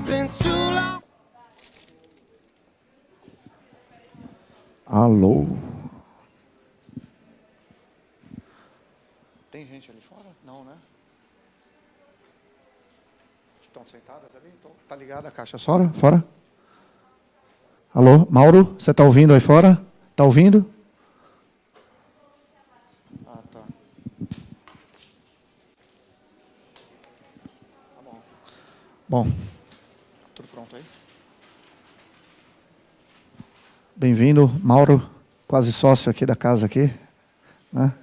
Been too long. Alô? Tem gente ali fora? Não, né? Estão sentadas ali? Então, tá ligada a caixa fora? Fora? Alô? Mauro, você está ouvindo aí fora? Está ouvindo? Ah, tá. Tá bom. Bom, tudo pronto aí? Bem-vindo, Mauro, quase sócio aqui da casa aqui, né?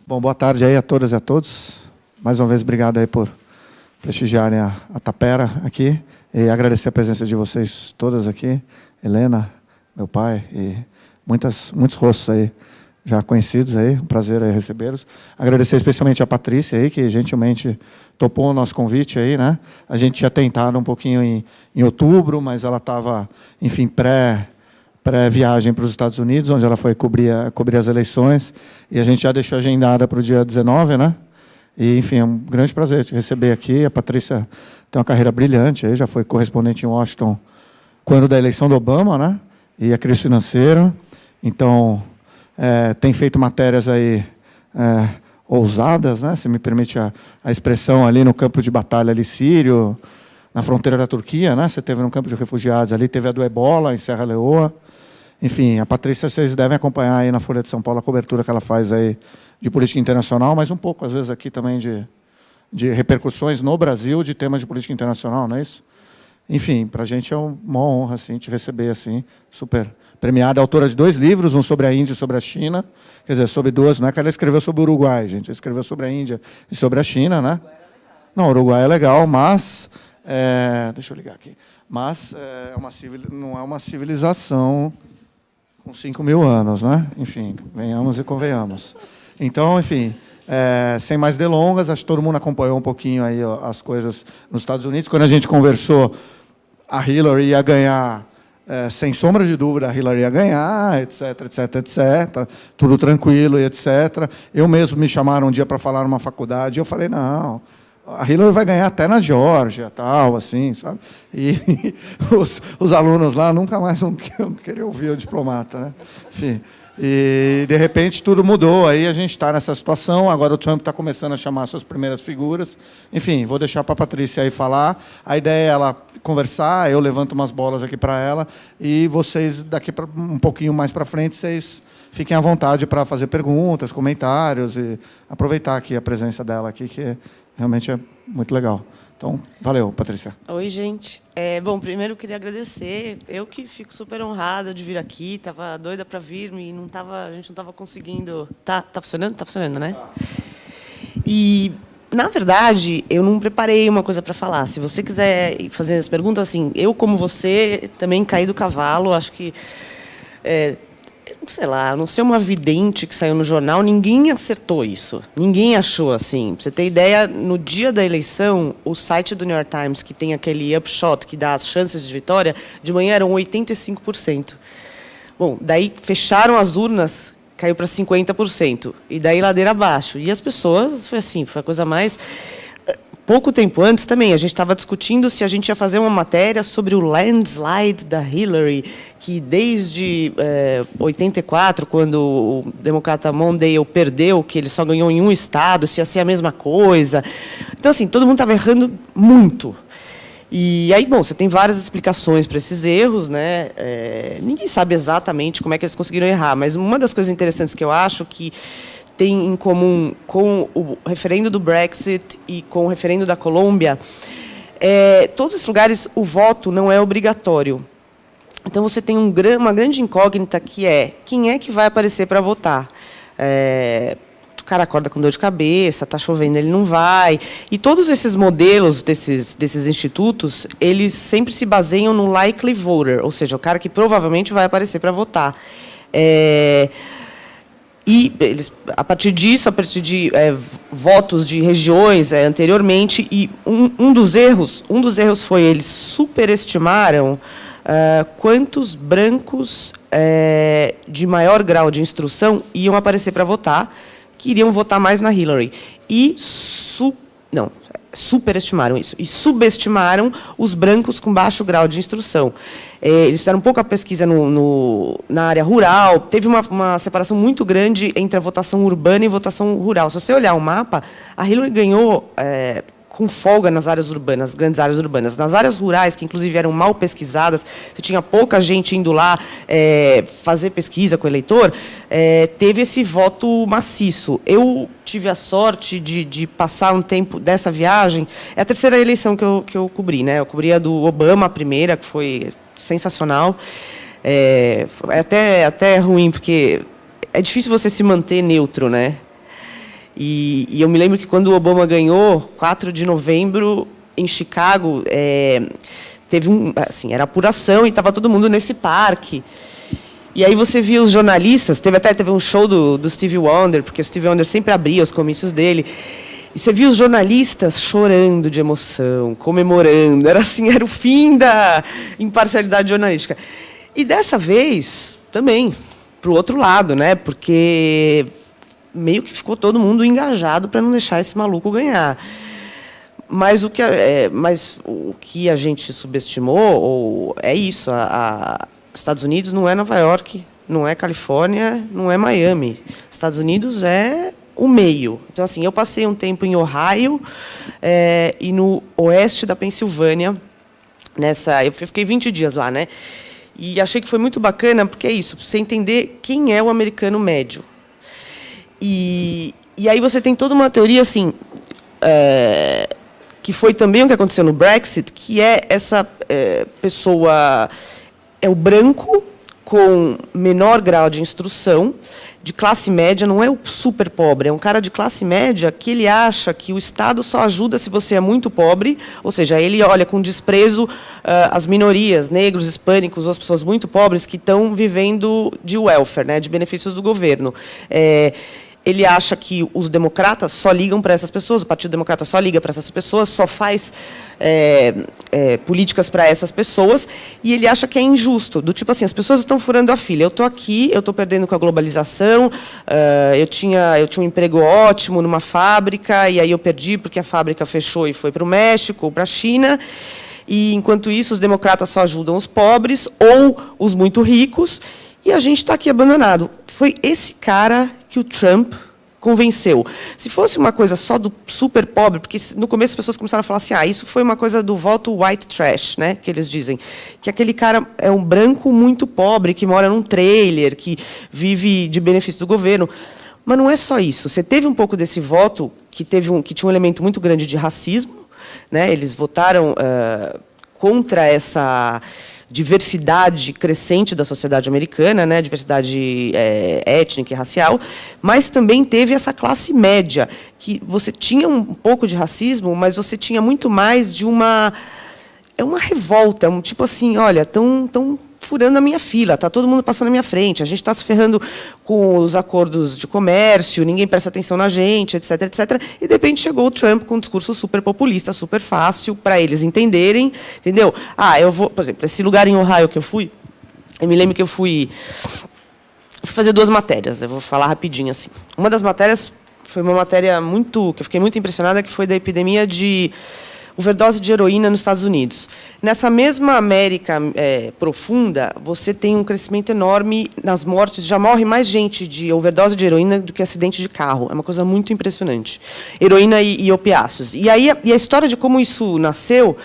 Bom, boa tarde aí a todas e a todos. Mais uma vez, obrigado aí por prestigiarem a Tapera aqui e agradecer a presença de vocês todas aqui, Helena, meu pai e muitos rostos aí já conhecidos aí, um prazer aí recebê-los. Agradecer especialmente a Patrícia aí, que gentilmente topou o nosso convite aí, né? A gente tinha tentado um pouquinho em outubro, mas ela estava, enfim, pré-viagem para os Estados Unidos, onde ela foi cobrir as eleições, e a gente já deixou agendada para o dia 19, né? E, enfim, é um grande prazer te receber aqui. A Patrícia tem uma carreira brilhante, aí, já foi correspondente em Washington quando da eleição do Obama, né? E a crise financeira. Então, tem feito matérias aí ousadas, né? Se me permite a expressão, ali no campo de batalha ali sírio, na fronteira da Turquia, né? Você teve no campo de refugiados ali, teve a do Ebola em Serra Leoa. Enfim, a Patrícia, vocês devem acompanhar aí na Folha de São Paulo a cobertura que ela faz aí de política internacional, mas um pouco, às vezes, aqui também de repercussões no Brasil de temas de política internacional, não é isso? Enfim, para a gente é uma honra assim, te receber assim, super premiada, autora de 2 livros, um sobre a Índia e sobre a China, quer dizer, sobre 2, não é que ela escreveu sobre o Uruguai, gente, ela escreveu sobre a Índia e sobre a China, né? Não, o Uruguai é legal, mas, deixa eu ligar aqui, mas não é uma civilização com 5.000 anos, né? Enfim, venhamos e convenhamos. Então, enfim, sem mais delongas, acho que todo mundo acompanhou um pouquinho aí as coisas nos Estados Unidos. Quando a gente conversou, a Hillary ia ganhar, sem sombra de dúvida, a Hillary ia ganhar, etc, etc, etc, tudo tranquilo e etc. Eu mesmo me chamaram um dia para falar numa faculdade, e eu falei, não, a Hillary vai ganhar até na Geórgia, tal, assim, sabe? E os alunos lá nunca mais vão querer ouvir o diplomata, né? Enfim, e, de repente, tudo mudou. Aí a gente está nessa situação. Agora o Trump está começando a chamar suas primeiras figuras. Enfim, vou deixar para a Patrícia aí falar. A ideia é ela conversar, eu levanto umas bolas aqui para ela, e vocês, daqui um pouquinho mais para frente, vocês fiquem à vontade para fazer perguntas, comentários, e aproveitar aqui a presença dela aqui, que realmente é muito legal. Então, valeu, Patrícia. Oi, gente. Bom, primeiro eu queria agradecer. Eu que fico super honrada de vir aqui. Estava doida para vir, e a gente não estava conseguindo. Tá funcionando? Tá funcionando, né? E, na verdade, eu não preparei uma coisa para falar. Se você quiser fazer as perguntas, assim, eu, como você, também caí do cavalo. Acho que... sei lá, a não ser uma vidente que saiu no jornal, ninguém acertou isso. Ninguém achou assim. Para você ter ideia, no dia da eleição, o site do New York Times, que tem aquele upshot que dá as chances de vitória, de manhã eram 85%. Bom, daí fecharam as urnas, caiu para 50%. E daí ladeira abaixo. E as pessoas, foi a coisa mais... Pouco tempo antes, também, a gente estava discutindo se a gente ia fazer uma matéria sobre o landslide da Hillary, que desde 84, quando o democrata Mondale perdeu, que ele só ganhou em um estado, se ia ser a mesma coisa. Então, assim, todo mundo estava errando muito. E aí, bom, você tem várias explicações para esses erros, né? Ninguém sabe exatamente como é que eles conseguiram errar, mas uma das coisas interessantes que eu acho que tem em comum com o referendo do Brexit e com o referendo da Colômbia, todos esses lugares o voto não é obrigatório. Então, você tem uma grande incógnita que quem é que vai aparecer para votar? O cara acorda com dor de cabeça, está chovendo, ele não vai. E todos esses modelos desses institutos, eles sempre se baseiam no likely voter, ou seja, o cara que provavelmente vai aparecer para votar. E eles, a partir de votos de regiões anteriormente, e um dos erros foi eles superestimaram quantos brancos de maior grau de instrução iam aparecer para votar, que iriam votar mais na Hillary. E superestimaram isso. E subestimaram os brancos com baixo grau de instrução. Eles fizeram um pouco a pesquisa na área rural. Teve uma separação muito grande entre a votação urbana e votação rural. Se você olhar o mapa, a Hillary ganhou com folga nas áreas urbanas, grandes áreas urbanas. Nas áreas rurais, que inclusive eram mal pesquisadas, você tinha pouca gente indo lá fazer pesquisa com o eleitor, teve esse voto maciço. Eu tive a sorte de passar um tempo dessa viagem. É a terceira eleição que eu cobri, né? Eu cobri a do Obama, a primeira, que foi sensacional. Foi até ruim, porque é difícil você se manter neutro, né? E eu me lembro que, quando o Obama ganhou, 4 de novembro, em Chicago, teve era apuração e estava todo mundo nesse parque. E aí você via os jornalistas, teve um show do Stevie Wonder, porque o Stevie Wonder sempre abria os comícios dele. E você via os jornalistas chorando de emoção, comemorando. Era o fim da imparcialidade jornalística. E dessa vez, também, para o outro lado, né? Porque meio que ficou todo mundo engajado para não deixar esse maluco ganhar. Mas o que a gente subestimou é isso. Os Estados Unidos não é Nova York, não é Califórnia, não é Miami. Estados Unidos é o meio. Então, assim, eu passei um tempo em Ohio e no oeste da Pensilvânia. Eu fiquei 20 dias lá, né? E achei que foi muito bacana, porque é isso, você entender quem é o americano médio. E aí você tem toda uma teoria, assim, que foi também o que aconteceu no Brexit, que é essa pessoa, o branco com menor grau de instrução, de classe média, não é o super pobre, é um cara de classe média que ele acha que o Estado só ajuda se você é muito pobre, ou seja, ele olha com desprezo as minorias, negros, hispânicos, as pessoas muito pobres que estão vivendo de welfare, né, de benefícios do governo. Ele acha que os democratas só ligam para essas pessoas, o Partido Democrata só liga para essas pessoas, só faz políticas para essas pessoas, e ele acha que é injusto, do tipo assim, as pessoas estão furando a fila, eu estou aqui, eu estou perdendo com a globalização, eu tinha um emprego ótimo numa fábrica, e aí eu perdi porque a fábrica fechou e foi para o México ou para a China, e, enquanto isso, os democratas só ajudam os pobres ou os muito ricos, e a gente está aqui abandonado. Foi esse cara que o Trump convenceu. Se fosse uma coisa só do super pobre, porque no começo as pessoas começaram a falar assim, isso foi uma coisa do voto white trash, né, que eles dizem, que aquele cara é um branco muito pobre, que mora num trailer, que vive de benefício do governo. Mas não é só isso. Você teve um pouco desse voto que tinha um elemento muito grande de racismo, né, eles votaram contra essa diversidade crescente da sociedade americana, né, diversidade étnica e racial, mas também teve essa classe média, que você tinha um pouco de racismo, mas você tinha muito mais de uma revolta, tipo assim, olha, estão furando a minha fila, está todo mundo passando na minha frente, a gente está se ferrando com os acordos de comércio, ninguém presta atenção na gente, etc, etc. E, de repente, chegou o Trump com um discurso super populista, super fácil, para eles entenderem, entendeu? Eu vou, por exemplo, esse lugar em Ohio que eu fui, eu me lembro que eu fui fazer 2 matérias, eu vou falar rapidinho, assim. Uma das matérias foi uma matéria que eu fiquei muito impressionada, que foi da epidemia de overdose de heroína nos Estados Unidos. Nessa mesma América profunda, você tem um crescimento enorme nas mortes. Já morre mais gente de overdose de heroína do que acidente de carro. É uma coisa muito impressionante. Heroína e opiáceos. E aí a história de como isso nasceu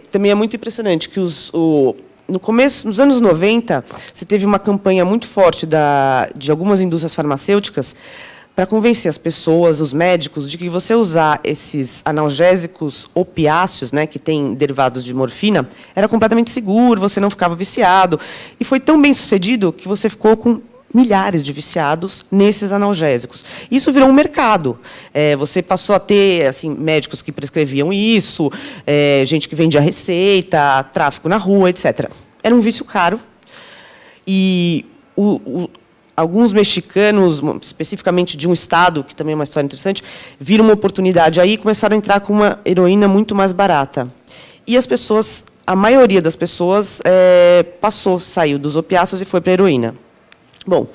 também é muito impressionante. Que no começo, nos anos 90, você teve uma campanha muito forte de algumas indústrias farmacêuticas para convencer as pessoas, os médicos, de que você usar esses analgésicos opiáceos, né, que têm derivados de morfina, era completamente seguro, você não ficava viciado. E foi tão bem sucedido que você ficou com milhares de viciados nesses analgésicos. Isso virou um mercado. Você passou a ter, assim, médicos que prescreviam isso, gente que vendia receita, tráfico na rua, etc. Era um vício caro. E alguns mexicanos, especificamente de um estado, que também é uma história interessante, viram uma oportunidade aí e começaram a entrar com uma heroína muito mais barata. E as pessoas, a maioria das pessoas, saiu dos opiáceos e foi para a heroína. Bom,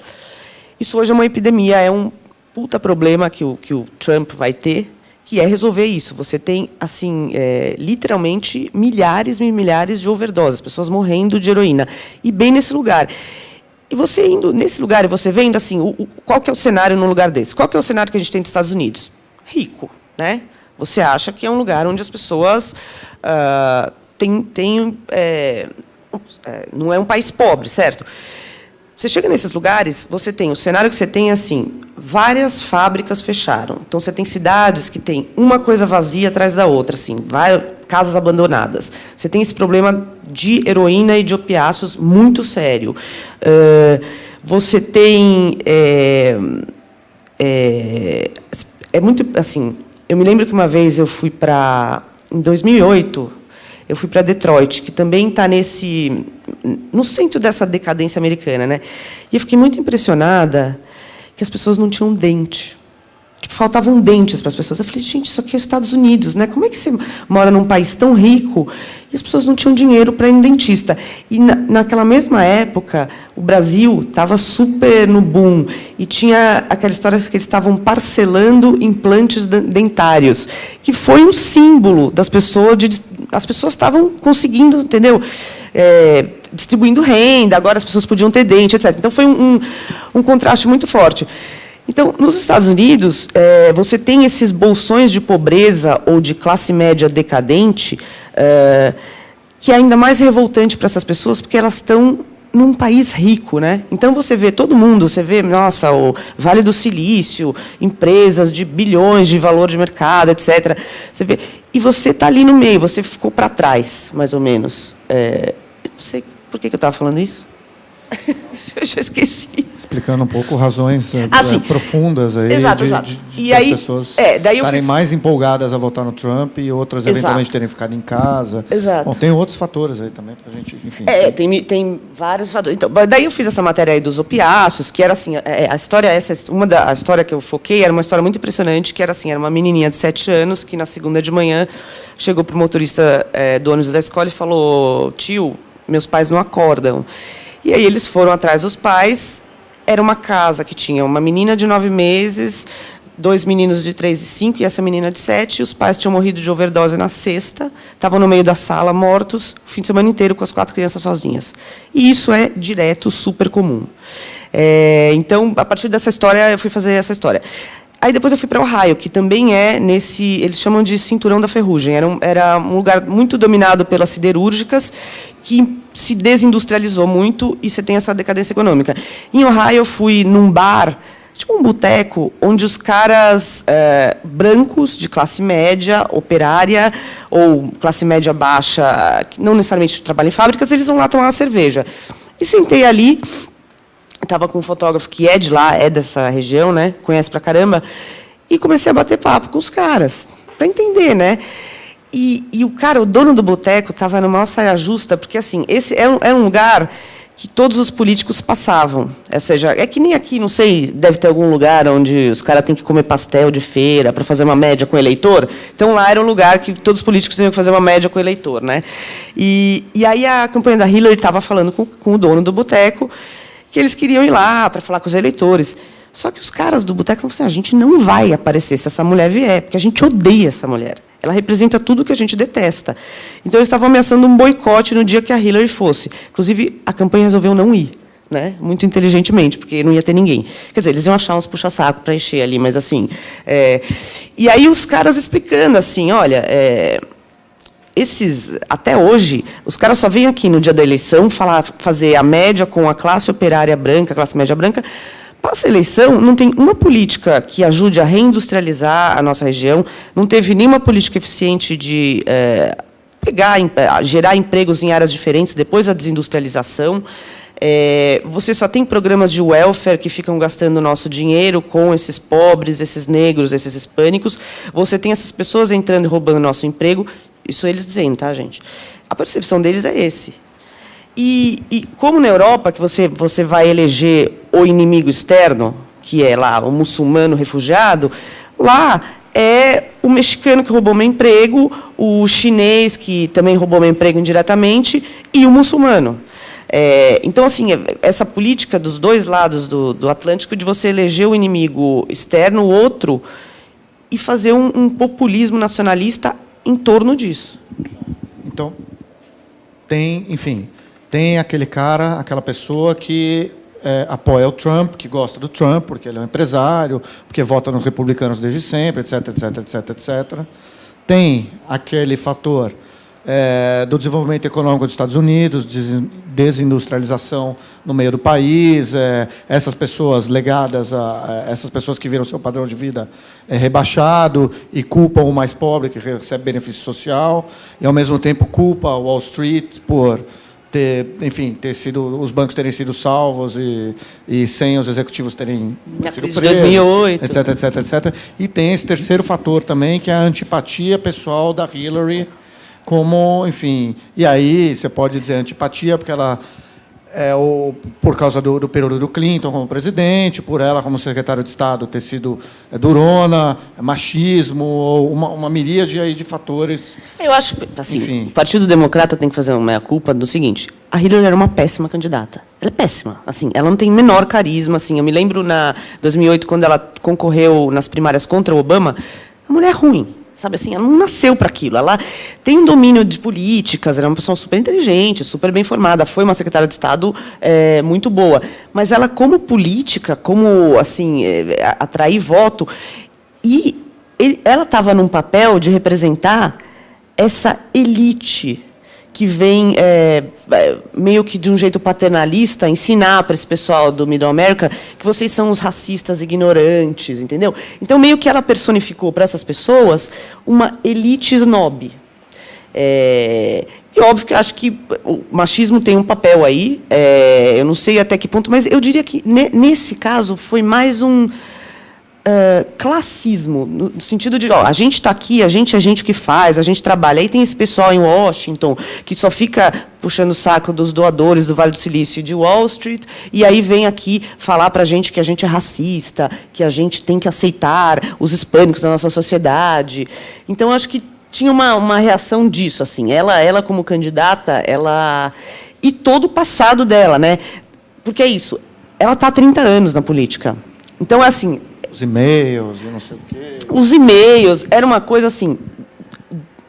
isso hoje é uma epidemia, é um puta problema que o Trump vai ter, que é resolver isso. Você tem, assim, literalmente, milhares e milhares de overdoses, pessoas morrendo de heroína. E bem nesse lugar. E você indo nesse lugar, e você vendo, assim, qual que é o cenário num lugar desse? Qual que é o cenário que a gente tem nos Estados Unidos? Rico, né? Você acha que é um lugar onde as pessoas não é um país pobre, certo? Você chega nesses lugares, você tem o cenário que você tem assim, várias fábricas fecharam. Então você tem cidades que tem uma coisa vazia atrás da outra, assim, casas abandonadas. Você tem esse problema de heroína e de opiáceos muito sério. Você tem muito assim. Eu me lembro que uma vez eu fui em 2008. Eu fui para Detroit, que também está no centro dessa decadência americana, né? E eu fiquei muito impressionada que as pessoas não tinham dente. Tipo, faltavam dentes para as pessoas. Eu falei, gente, isso aqui é os Estados Unidos, né? Como é que você mora num país tão rico e as pessoas não tinham dinheiro para ir no dentista? E naquela mesma época, o Brasil estava super no boom e tinha aquela história que eles estavam parcelando implantes dentários, que foi um símbolo das pessoas. As pessoas estavam conseguindo, entendeu? Distribuindo renda, agora as pessoas podiam ter dente, etc. Então, foi um contraste muito forte. Então, nos Estados Unidos, você tem esses bolsões de pobreza ou de classe média decadente, que é ainda mais revoltante para essas pessoas, porque elas estão num país rico, né? Então, você vê todo mundo, você vê, nossa, o Vale do Silício, empresas de bilhões de valor de mercado, etc. Você vê, e você está ali no meio, você ficou para trás, mais ou menos. Não sei por que eu estava falando isso. Eu já esqueci. Explicando um pouco razões profundas aí exato. de as pessoas estarem mais empolgadas a votar no Trump e outras eventualmente terem ficado em casa. Exato. Bom, tem outros fatores aí também para a gente, enfim. Tem vários fatores. Então, daí eu fiz essa matéria aí dos opiáceos, que era assim, a história que eu foquei era uma história muito impressionante, que era assim, era uma menininha de 7 anos que na segunda de manhã chegou para o motorista do ônibus da escola e falou: tio, meus pais não acordam. E aí eles foram atrás dos pais. Era uma casa que tinha uma menina de 9 meses, 2 meninos de 3 e 5, e essa menina de 7. E os pais tinham morrido de overdose na sexta, estavam no meio da sala, mortos, o fim de semana inteiro com as 4 crianças sozinhas. E isso é direto, super comum. Então, a partir dessa história, eu fui fazer essa história. Aí depois eu fui para Ohio, que também eles chamam de cinturão da ferrugem. Era um lugar muito dominado pelas siderúrgicas, que se desindustrializou muito, e você tem essa decadência econômica. Em Ohio, eu fui num bar, tipo um boteco, onde os caras brancos, de classe média, operária, ou classe média baixa, que não necessariamente trabalham em fábricas, eles vão lá tomar uma cerveja. E sentei ali. Estava com um fotógrafo que é de lá, é dessa região, né? Conhece pra caramba, e comecei a bater papo com os caras, para entender, né? E o dono do boteco, estava numa saia justa, porque assim, esse é um lugar que todos os políticos passavam. Ou seja, é que nem aqui, não sei, deve ter algum lugar onde os caras têm que comer pastel de feira para fazer uma média com o eleitor. Então, lá era um lugar que todos os políticos tinham que fazer uma média com o eleitor, né? E aí a campanha da Hillary estava falando com o dono do boteco, que eles queriam ir lá para falar com os eleitores. Só que os caras do boteco falaram assim: a gente não vai aparecer se essa mulher vier, porque a gente odeia essa mulher. Ela representa tudo que a gente detesta. Então, eles estavam ameaçando um boicote no dia que a Hillary fosse. Inclusive, a campanha resolveu não ir, né? Muito inteligentemente, porque não ia ter ninguém. Quer dizer, eles iam achar uns puxa-saco para encher ali, mas assim... E aí os caras explicando assim, olha... até hoje, os caras só vêm aqui no dia da eleição fazer a média com a classe operária branca, a classe média branca. Passa a eleição, não tem uma política que ajude a reindustrializar a nossa região, não teve nenhuma política eficiente de gerar empregos em áreas diferentes depois da desindustrialização. Você só tem programas de welfare que ficam gastando o nosso dinheiro com esses pobres, esses negros, esses hispânicos. Você tem essas pessoas entrando e roubando nosso emprego. Isso eles dizem, tá, gente? A percepção deles é esse. E como na Europa, que você vai eleger o inimigo externo, que é lá o muçulmano refugiado, lá é o mexicano que roubou meu emprego, o chinês que também roubou meu emprego indiretamente, e o muçulmano. Então, assim, essa política dos dois lados do Atlântico de você eleger o inimigo externo, o outro, e fazer um populismo nacionalista em torno disso. Então, tem aquele cara, aquela pessoa que apoia o Trump, que gosta do Trump, porque ele é um empresário, porque vota nos republicanos desde sempre, etc, etc, etc, etc. Tem aquele fator do desenvolvimento econômico dos Estados Unidos, desindustrialização no meio do país, essas pessoas legadas essas pessoas que viram seu padrão de vida rebaixado e culpam o mais pobre que recebe benefício social e ao mesmo tempo culpa Wall Street por os bancos terem sido salvos e sem os executivos terem sido presos, 2008. etc, etc, etc. E tem esse terceiro fator também, que é a antipatia pessoal da Hillary, como, enfim, e aí você pode dizer antipatia porque ela por causa do período do Clinton como presidente, por ela como secretário de Estado ter sido durona, machismo, ou uma miríade aí de fatores. Eu acho que, assim, enfim. O Partido Democrata tem que fazer uma meia-culpa do seguinte: a Hillary era uma péssima candidata. Ela é péssima, assim, ela não tem o menor carisma, assim. Eu me lembro na 2008 quando ela concorreu nas primárias contra o Obama, a mulher é ruim. Sabe assim, ela não nasceu para aquilo. Ela tem um domínio de políticas, ela é uma pessoa super inteligente, super bem formada, foi uma secretária de Estado muito boa. Mas ela, como política, como assim, atrair voto, e ela estava num papel de representar essa elite que vem meio que de um jeito paternalista ensinar para esse pessoal do Middle America que vocês são os racistas ignorantes, entendeu? Então, meio que ela personificou para essas pessoas uma elite snob. E óbvio que acho que o machismo tem um papel aí, eu não sei até que ponto, mas eu diria que, nesse caso, foi mais um classismo, no sentido de, a gente está aqui, a gente é gente que faz, a gente trabalha. Aí tem esse pessoal em Washington que só fica puxando o saco dos doadores do Vale do Silício e de Wall Street, e aí vem aqui falar para a gente que a gente é racista, que a gente tem que aceitar os hispânicos da nossa sociedade. Então, acho que tinha uma reação disso, assim. Ela como candidata, e todo o passado dela, né? Porque é isso, ela está há 30 anos na política. Então, assim, os e-mails e não sei o quê. Os e-mails era uma coisa assim.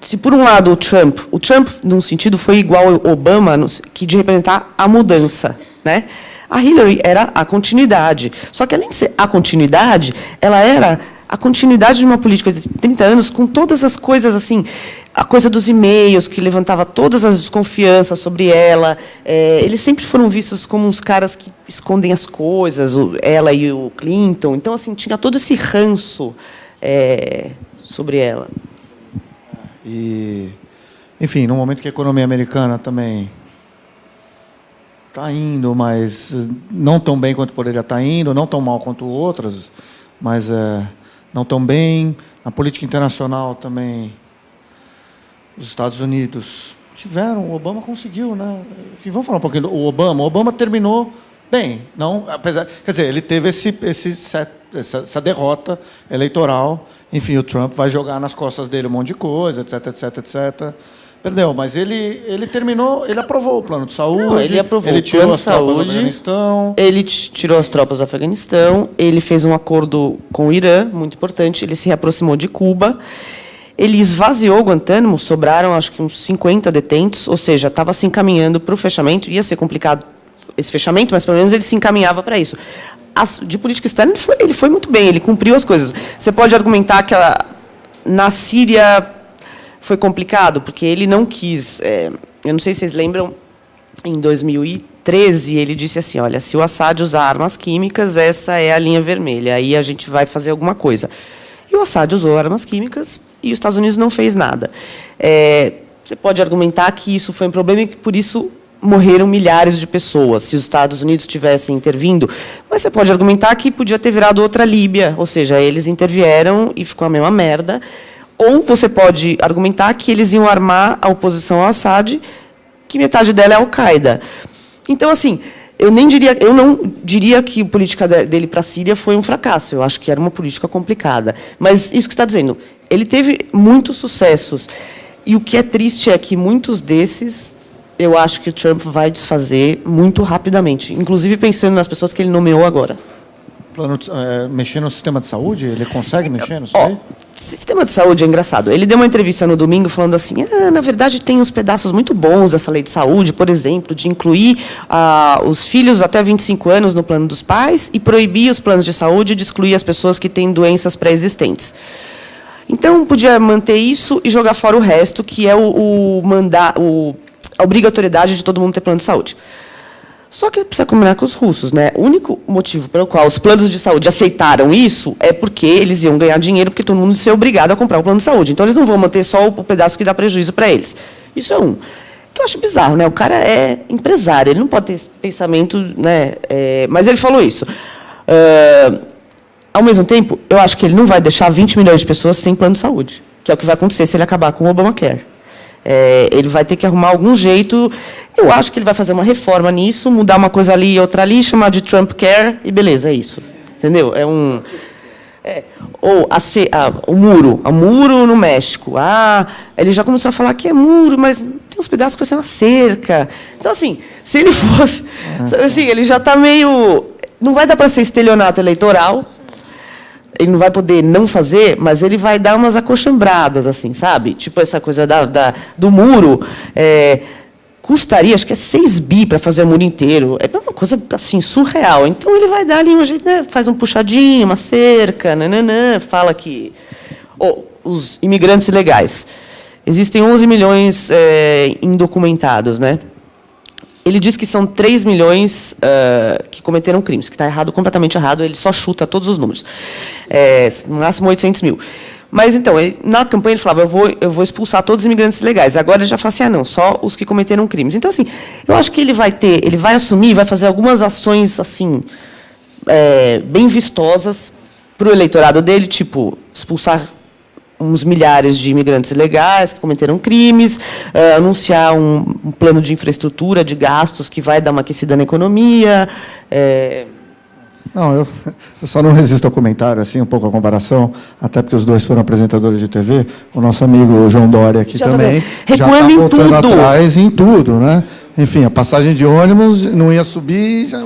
Se por um lado o Trump, num sentido, foi igual ao Obama, que de representar a mudança, né? A Hillary era a continuidade. Só que, além de ser a continuidade, ela era a continuidade de uma política de 30 anos com todas as coisas assim, a coisa dos e-mails, que levantava todas as desconfianças sobre ela. Eles sempre foram vistos como uns caras que escondem as coisas, ela e o Clinton. Então, assim, tinha todo esse ranço sobre ela. E, enfim, no momento que a economia americana também está indo, mas não tão bem quanto poderia estar indo, não tão mal quanto outras, mas não tão bem. A política internacional também. Os Estados Unidos tiveram, o Obama conseguiu, né? Enfim, vamos falar um pouquinho do Obama. O Obama terminou bem, não, apesar, quer dizer, ele teve essa derrota eleitoral. Enfim, o Trump vai jogar nas costas dele um monte de coisa, etc, etc, etc. Perdeu, mas ele terminou, ele aprovou o plano de saúde. Não, ele aprovou ele tirou o plano as tropas do saúde, Afeganistão. Ele tirou as tropas do Afeganistão. Ele fez um acordo com o Irã, muito importante. Ele se reaproximou de Cuba. Ele esvaziou Guantánamo, sobraram, acho que uns 50 detentos, ou seja, estava se encaminhando para o fechamento. Ia ser complicado esse fechamento, mas, pelo menos, ele se encaminhava para isso. De política externa, ele foi muito bem, ele cumpriu as coisas. Você pode argumentar que na Síria foi complicado, porque ele não quis... eu não sei se vocês lembram, em 2013, ele disse assim, olha, se o Assad usar armas químicas, essa é a linha vermelha, aí a gente vai fazer alguma coisa. E o Assad usou armas químicas e os Estados Unidos não fez nada. Você pode argumentar que isso foi um problema e que, por isso, morreram milhares de pessoas, se os Estados Unidos tivessem intervindo. Mas você pode argumentar que podia ter virado outra Líbia, ou seja, eles intervieram e ficou a mesma merda. Ou você pode argumentar que eles iam armar a oposição ao Assad, que metade dela é Al-Qaeda. Então, assim, eu não diria que a política dele para a Síria foi um fracasso. Eu acho que era uma política complicada. Mas isso que você está dizendo, ele teve muitos sucessos. E o que é triste é que muitos desses, eu acho que o Trump vai desfazer muito rapidamente, inclusive pensando nas pessoas que ele nomeou agora. Mexer no sistema de saúde? Ele consegue mexer nisso aí? Sistema de saúde é engraçado. Ele deu uma entrevista no domingo falando assim, na verdade tem uns pedaços muito bons dessa lei de saúde, por exemplo, de incluir os filhos até 25 anos no plano dos pais e proibir os planos de saúde de excluir as pessoas que têm doenças pré-existentes. Então, podia manter isso e jogar fora o resto, que é a obrigatoriedade de todo mundo ter plano de saúde. Só que precisa combinar com os russos, né? O único motivo pelo qual os planos de saúde aceitaram isso é porque eles iam ganhar dinheiro, porque todo mundo ia ser obrigado a comprar o plano de saúde. Então, eles não vão manter só o pedaço que dá prejuízo para eles. Isso é um. Que eu acho bizarro, né? O cara é empresário, ele não pode ter esse pensamento, né? Mas ele falou isso. Ao mesmo tempo, eu acho que ele não vai deixar 20 milhões de pessoas sem plano de saúde, que é o que vai acontecer se ele acabar com o Obamacare. Ele vai ter que arrumar algum jeito. Eu acho que ele vai fazer uma reforma nisso, mudar uma coisa ali e outra ali, chamar de Trump Care, e beleza, é isso. Entendeu? Ou o muro no México. Ele já começou a falar que é muro, mas tem uns pedaços que vai ser uma cerca. Então, assim, se ele fosse... Assim, ele já está meio... Não vai dar para ser estelionato eleitoral, ele não vai poder não fazer, mas ele vai dar umas acochambradas, assim, sabe? Tipo essa coisa do muro. Custaria, acho que é 6 bi para fazer o muro inteiro. É uma coisa assim, surreal. Então, ele vai dar ali um jeito, né? Faz um puxadinho, uma cerca, fala que... os imigrantes ilegais. Existem 11 milhões indocumentados, né? Ele diz que são 3 milhões que cometeram crimes, que está errado, completamente errado, ele só chuta todos os números. No máximo 800 mil. Mas, então, na campanha ele falava, eu vou expulsar todos os imigrantes ilegais. Agora ele já fala assim, não, só os que cometeram crimes. Então, assim, eu acho que ele vai assumir, vai fazer algumas ações, assim, bem vistosas para o eleitorado dele, tipo, expulsar uns milhares de imigrantes ilegais que cometeram crimes, anunciar um plano de infraestrutura, de gastos que vai dar uma aquecida na economia. Não, eu só não resisto ao comentário, assim, um pouco a comparação, até porque os dois foram apresentadores de TV. O nosso amigo João Dória aqui já também já está voltando atrás em tudo, né? Enfim, a passagem de ônibus não ia subir, já,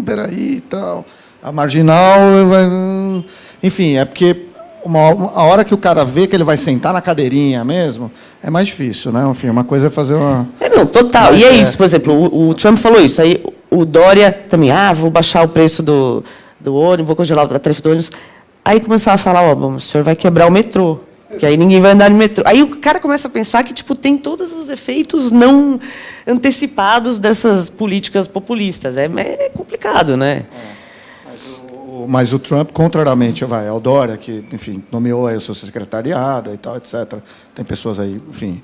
peraí e tal. A marginal vai... Enfim, é porque a hora que o cara vê que ele vai sentar na cadeirinha mesmo, é mais difícil, né? Enfim, uma coisa é fazer uma... Não, total. Mas, e é isso, por exemplo, o Trump falou isso, aí o Dória também, vou baixar o preço do ônibus, vou congelar a tarifa do ônibus. Aí começava a falar, o senhor vai quebrar o metrô, que aí ninguém vai andar no metrô. Aí o cara começa a pensar que tipo, tem todos os efeitos não antecipados dessas políticas populistas. É complicado, né? Mas o Trump, contrariamente ao Dória, que, enfim, nomeou aí o seu secretariado e tal, etc. Tem pessoas aí, enfim,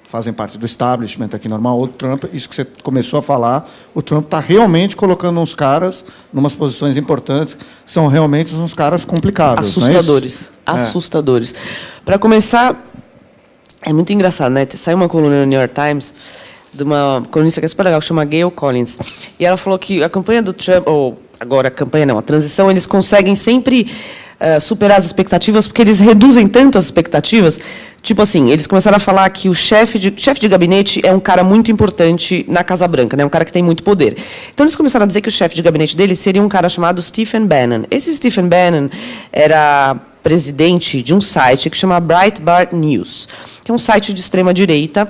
fazem parte do establishment aqui normal. O Trump, isso que você começou a falar, o Trump está realmente colocando uns caras numas posições importantes, que são realmente uns caras complicados. Assustadores. Não é isso? Assustadores. Para começar, é muito engraçado, né? Saiu uma coluna no New York Times de uma colunista que é super legal, que chama Gayle Collins. E ela falou que a campanha do Trump, agora a campanha não, a transição, eles conseguem sempre superar as expectativas, porque eles reduzem tanto as expectativas. Tipo assim, eles começaram a falar que o chefe de gabinete é um cara muito importante na Casa Branca, né? Um cara que tem muito poder. Então, eles começaram a dizer que o chefe de gabinete dele seria um cara chamado Stephen Bannon. Esse Stephen Bannon era presidente de um site que chama Breitbart News, que é um site de extrema-direita,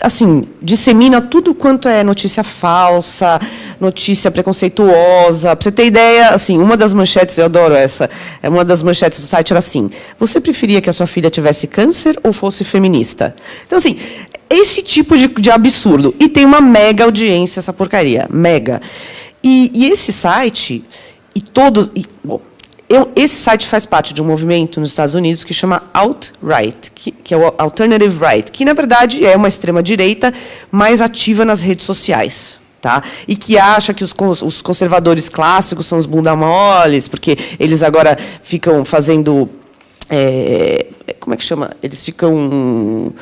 assim, dissemina tudo quanto é notícia falsa, notícia preconceituosa. Para você ter ideia, assim, uma das manchetes, eu adoro essa, uma das manchetes do site era assim: você preferia que a sua filha tivesse câncer ou fosse feminista? Então, assim, esse tipo de absurdo. E tem uma mega audiência essa porcaria, mega. E esse site, esse site faz parte de um movimento nos Estados Unidos que chama Alt-Right, que é o Alternative Right, que, na verdade, é uma extrema-direita mais ativa nas redes sociais. Tá? E que acha que os conservadores clássicos são os bunda moles, porque eles agora ficam fazendo... como é que chama? Eles ficam...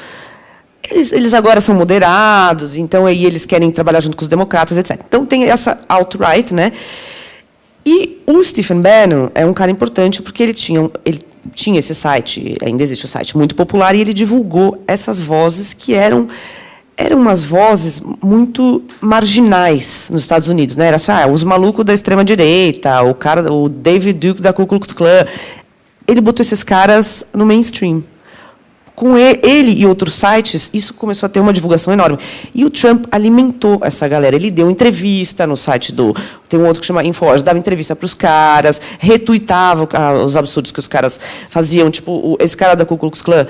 Eles agora são moderados, então aí eles querem trabalhar junto com os democratas, etc. Então, tem essa Alt-Right, né? E o Stephen Bannon é um cara importante porque ele tinha esse site, ainda existe o site, muito popular, e ele divulgou essas vozes que eram eram umas vozes muito marginais nos Estados Unidos, né? Era assim, os malucos da extrema-direita, o David Duke da Ku Klux Klan. Ele botou esses caras no mainstream. Com ele e outros sites, isso começou a ter uma divulgação enorme. E o Trump alimentou essa galera. Ele deu entrevista no site do... Tem um outro que chama InfoWars, dava entrevista para os caras, retuitava os absurdos que os caras faziam. Tipo, esse cara da Ku Klux Klan,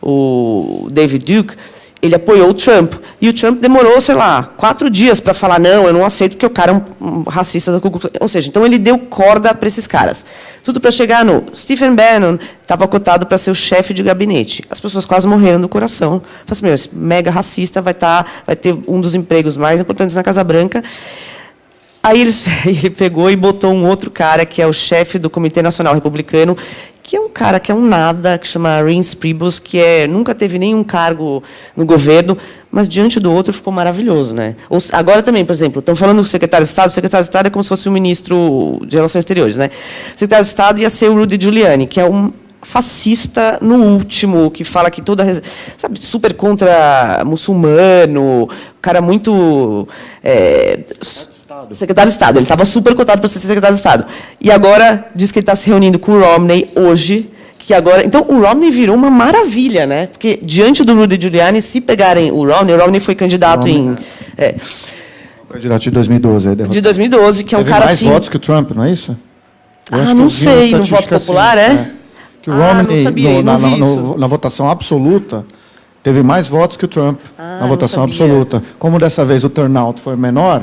o David Duke, ele apoiou o Trump. E o Trump demorou, sei lá, 4 dias para falar, não, eu não aceito, porque o cara é um racista da Ku Klux Klan. Ou seja, então ele deu corda para esses caras. Tudo para chegar no... Stephen Bannon estava cotado para ser o chefe de gabinete. As pessoas quase morreram do coração. Falaram assim, meu, esse mega racista vai ter um dos empregos mais importantes na Casa Branca. Aí ele pegou e botou um outro cara, que é o chefe do Comitê Nacional Republicano, que é um cara que é um nada, que chama Reince Priebus, que nunca teve nenhum cargo no governo, mas, diante do outro, ficou maravilhoso. Né? Agora também, por exemplo, estão falando do secretário de Estado. O secretário de Estado é como se fosse o ministro de Relações Exteriores. Né? O secretário de Estado ia ser o Rudy Giuliani, que é um fascista no último, que fala que sabe, super contra muçulmano, cara muito... secretário de Estado. Ele estava super cotado para ser secretário de Estado. E agora diz que ele está se reunindo com o Romney hoje. Então, o Romney virou uma maravilha, né? Porque, diante do Rudy Giuliani, se pegarem o Romney foi candidato candidato de 2012. De 2012, que é um cara mais assim... mais votos que o Trump, não é isso? Não sei, no voto popular, assim, que o Romney, não sabia, na votação absoluta, teve mais votos que o Trump na votação absoluta. Como dessa vez o turnout foi menor...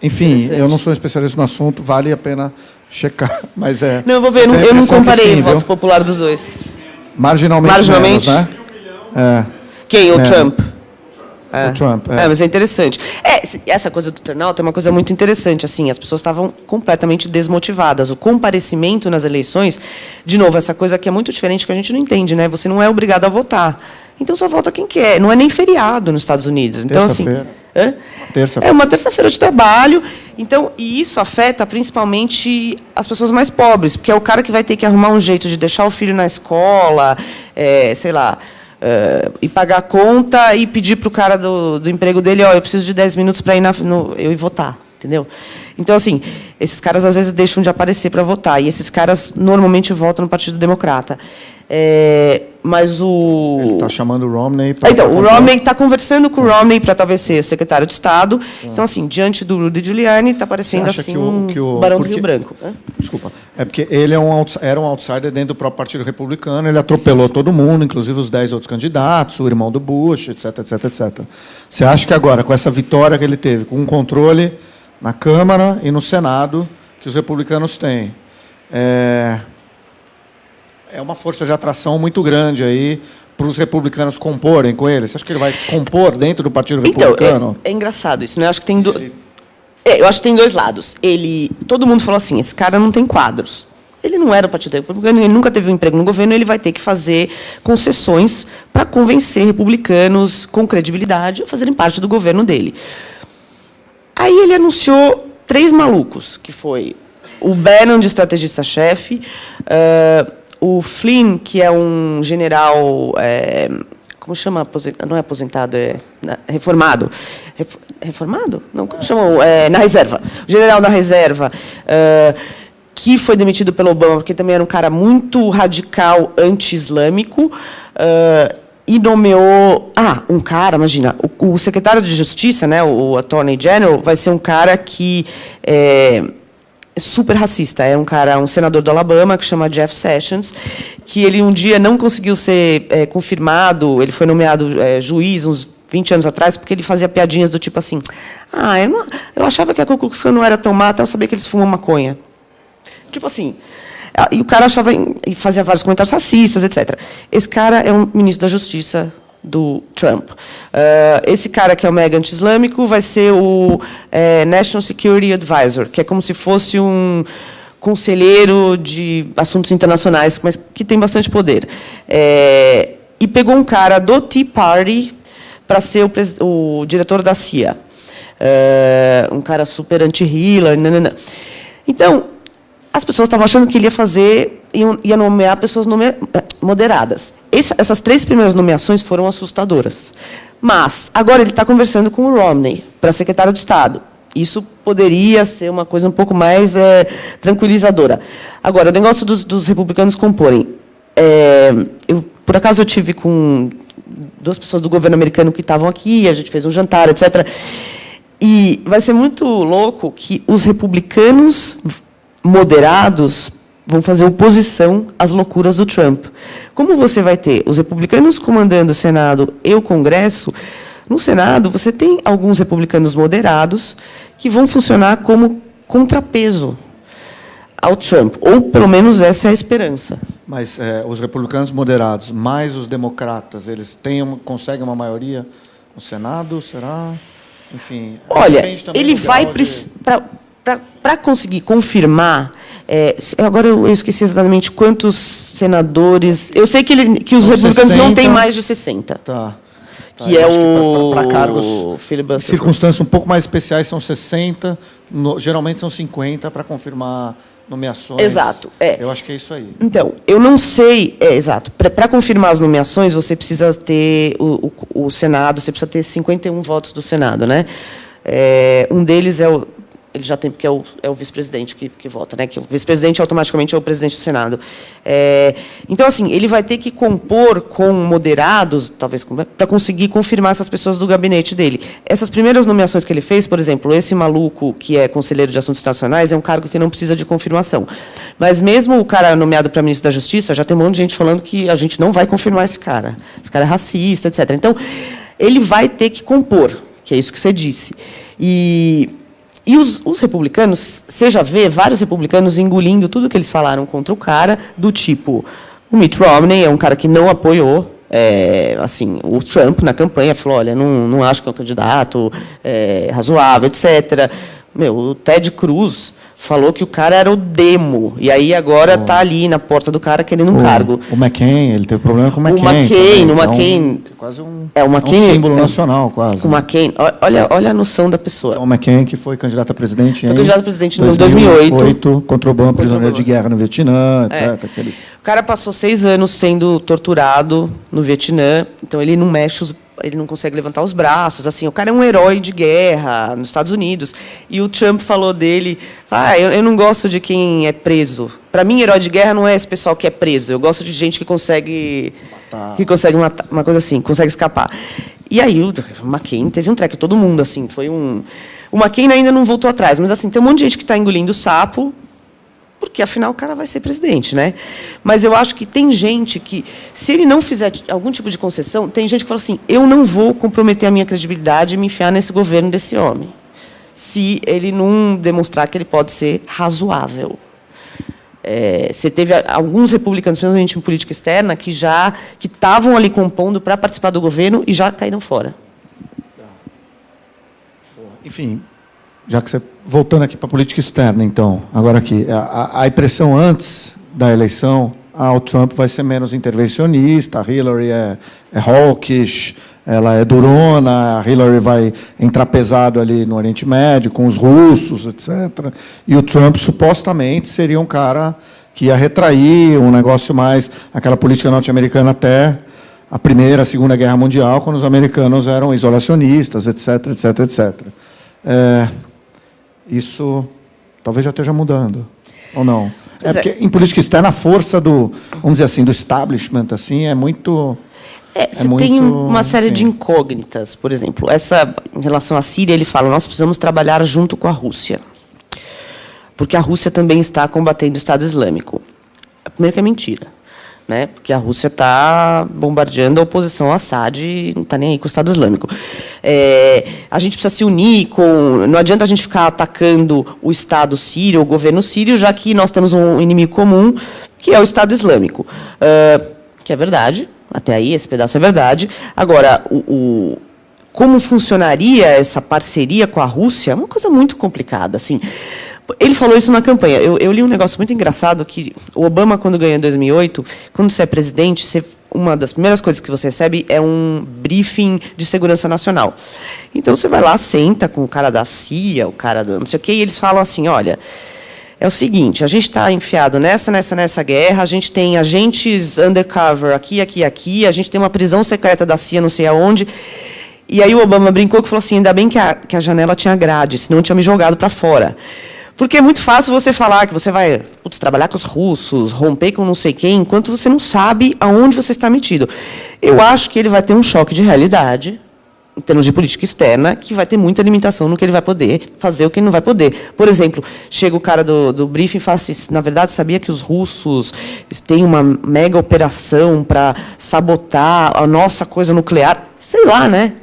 Enfim, eu não sou especialista no assunto, vale a pena checar, mas Não, eu vou ver, eu não comparei o voto popular dos dois. Marginalmente? Menos, né? Quem? O Trump? O Trump, mas é interessante. Essa coisa do turnout é uma coisa muito interessante. Assim, as pessoas estavam completamente desmotivadas. O comparecimento nas eleições, de novo, essa coisa que é muito diferente, que a gente não entende, né? Você não é obrigado a votar. Então, só vota quem quer. Não é nem feriado nos Estados Unidos. Então, assim... É uma terça-feira de trabalho. Então, e isso afeta principalmente as pessoas mais pobres, porque é o cara que vai ter que arrumar um jeito de deixar o filho na escola, sei lá, e pagar a conta e pedir para o cara do emprego dele, eu preciso de 10 minutos para eu ir votar, entendeu? Então, assim, esses caras às vezes deixam de aparecer para votar, e esses caras normalmente votam no Partido Democrata. Mas o... Ele está chamando o Romney... Então, o Romney está conversando com o Romney para talvez ser secretário de Estado. Então, assim, diante do Rudy Giuliani, está parecendo assim um Barão do Rio Branco. Desculpa. É porque ele era um outsider dentro do próprio Partido Republicano, ele atropelou todo mundo, inclusive os 10 outros candidatos, o irmão do Bush, etc, etc, etc. Você acha que agora, com essa vitória que ele teve, com um controle na Câmara e no Senado, que os republicanos têm... É uma força de atração muito grande aí para os republicanos comporem com ele. Você acha que ele vai compor dentro do Partido Republicano? É engraçado isso, né? Eu acho que tem eu acho que tem dois lados. Todo mundo falou assim, esse cara não tem quadros. Ele não era do Partido Republicano, ele nunca teve um emprego no governo, ele vai ter que fazer concessões para convencer republicanos com credibilidade a fazerem parte do governo dele. Aí ele anunciou 3 malucos, que foi o Bannon, de estrategista-chefe, o Flynn, que é um general, como chama? Não é aposentado, reformado. Reformado? Não, como chamam? Na reserva. O general na reserva, que foi demitido pelo Obama, porque também era um cara muito radical, anti-islâmico, e nomeou... um cara, imagina, o secretário de Justiça, né, o Attorney General, vai ser um cara que... super racista. É um senador do Alabama, que chama Jeff Sessions, que ele um dia não conseguiu ser confirmado, ele foi nomeado juiz uns 20 anos atrás, porque ele fazia piadinhas do tipo assim, eu achava que a Ku Klux Klan não era tão má, até eu sabia que eles fumam maconha. Tipo assim, e o cara achava, e fazia vários comentários racistas, etc. Esse cara é um ministro da Justiça do Trump. Esse cara, que é o mega anti-islâmico, vai ser o National Security Advisor, que é como se fosse um conselheiro de assuntos internacionais, mas que tem bastante poder. E pegou um cara do Tea Party para ser o diretor da CIA. Um cara super anti-Hillary. Então, as pessoas estavam achando que ele ia nomear pessoas moderadas. essas 3 primeiras nomeações foram assustadoras. Mas, agora ele está conversando com o Romney, para secretário de Estado. Isso poderia ser uma coisa um pouco mais tranquilizadora. Agora, o negócio dos republicanos comporem. Por acaso, eu tive com 2 pessoas do governo americano que estavam aqui, a gente fez um jantar, etc. E vai ser muito louco que os republicanos moderados vão fazer oposição às loucuras do Trump. Como você vai ter os republicanos comandando o Senado e o Congresso, no Senado você tem alguns republicanos moderados que vão funcionar como contrapeso ao Trump, ou pelo menos essa é a esperança. Mas os republicanos moderados, mais os democratas, eles conseguem uma maioria no Senado, será? Enfim. Olha, ele vai para conseguir confirmar. Agora eu esqueci exatamente quantos senadores. Eu sei que os republicanos 60, não têm mais de 60. Tá. Que é para cargos, filibuster. Circunstâncias um pouco mais especiais são 60, geralmente são 50 para confirmar nomeações. Exato. Eu acho que é isso aí. Então, eu não sei. Exato. Para confirmar as nomeações, você precisa ter o Senado, você precisa ter 51 votos do Senado, né? Um deles ele já tem, porque é o vice-presidente que vota, né? Que o vice-presidente automaticamente é o presidente do Senado. Então, assim, ele vai ter que compor com moderados, talvez, para conseguir confirmar essas pessoas do gabinete dele. Essas primeiras nomeações que ele fez, por exemplo, esse maluco que é conselheiro de assuntos internacionais é um cargo que não precisa de confirmação. Mas mesmo o cara nomeado para ministro da Justiça, já tem um monte de gente falando que a gente não vai confirmar esse cara. Esse cara é racista, etc. Então, ele vai ter que compor, que é isso que você disse. E os republicanos, você já vê vários republicanos engolindo tudo que eles falaram contra o cara, do tipo, o Mitt Romney é um cara que não apoiou assim, o Trump na campanha, falou, olha, não acho que é um candidato razoável, etc. O Ted Cruz falou que o cara era o demo, e aí agora está ali na porta do cara querendo um cargo. O McCain, ele teve problema com o McCain. O McCain... Quase um símbolo nacional, quase. O McCain, olha a noção da pessoa. O McCain, que foi candidato a presidente em 2008. Contra o Obama, prisioneiro de guerra no Vietnã, etc. O cara passou 6 anos sendo torturado no Vietnã, então ele não mexe ele não consegue levantar os braços, assim, o cara é um herói de guerra nos Estados Unidos. E o Trump falou dele, eu não gosto de quem é preso. Para mim, herói de guerra não é esse pessoal que é preso. Eu gosto de gente que consegue matar, uma coisa assim, consegue escapar. E aí o McCain teve um treco, todo mundo, assim, o McCain ainda não voltou atrás, mas assim, tem um monte de gente que está engolindo sapo, porque, afinal, o cara vai ser presidente, né? Mas eu acho que tem gente que, se ele não fizer algum tipo de concessão, tem gente que fala assim, eu não vou comprometer a minha credibilidade e me enfiar nesse governo desse homem, se ele não demonstrar que ele pode ser razoável. Você teve alguns republicanos, principalmente em política externa, que estavam ali compondo para participar do governo e já caíram fora. Enfim... Já que você... Voltando aqui para a política externa, então, agora aqui. A impressão antes da eleição, o Trump vai ser menos intervencionista, a Hillary é hawkish, ela é durona, a Hillary vai entrar pesado ali no Oriente Médio, com os russos, etc. E o Trump, supostamente, seria um cara que ia retrair um negócio mais... aquela política norte-americana até a Primeira, a Segunda Guerra Mundial, quando os americanos eram isolacionistas, etc., etc., etc. Isso talvez já esteja mudando, ou não? Porque em política externa a força vamos dizer assim, do establishment assim, é muito... tem uma série de incógnitas, por exemplo. Em relação à Síria, ele fala, nós precisamos trabalhar junto com a Rússia, porque a Rússia também está combatendo o Estado Islâmico. Primeiro que é mentira, né? Porque a Rússia está bombardeando a oposição ao Assad e não está nem aí com o Estado Islâmico. A gente precisa se unir não adianta a gente ficar atacando o Estado sírio, o governo sírio, já que nós temos um inimigo comum, que é o Estado Islâmico. Que é verdade, até aí esse pedaço é verdade. Agora, como funcionaria essa parceria com a Rússia é uma coisa muito complicada, assim. Ele falou isso na campanha. Eu li um negócio muito engraçado, que o Obama, quando ganhou em 2008, quando você é presidente, uma das primeiras coisas que você recebe é um briefing de segurança nacional. Então, você vai lá, senta com o cara da CIA, o cara da não sei o quê, e eles falam assim, olha, é o seguinte, a gente está enfiado nessa guerra, a gente tem agentes undercover aqui, a gente tem uma prisão secreta da CIA, não sei aonde. E aí o Obama brincou que falou assim, ainda bem que a janela tinha grade, senão tinha me jogado para fora. Porque é muito fácil você falar que você vai trabalhar com os russos, romper com não sei quem, enquanto você não sabe aonde você está metido. Eu acho que ele vai ter um choque de realidade, em termos de política externa, que vai ter muita limitação no que ele vai poder fazer, o que ele não vai poder. Por exemplo, chega o cara do briefing e fala assim, na verdade, sabia que os russos têm uma mega operação para sabotar a nossa coisa nuclear? Sei lá, né?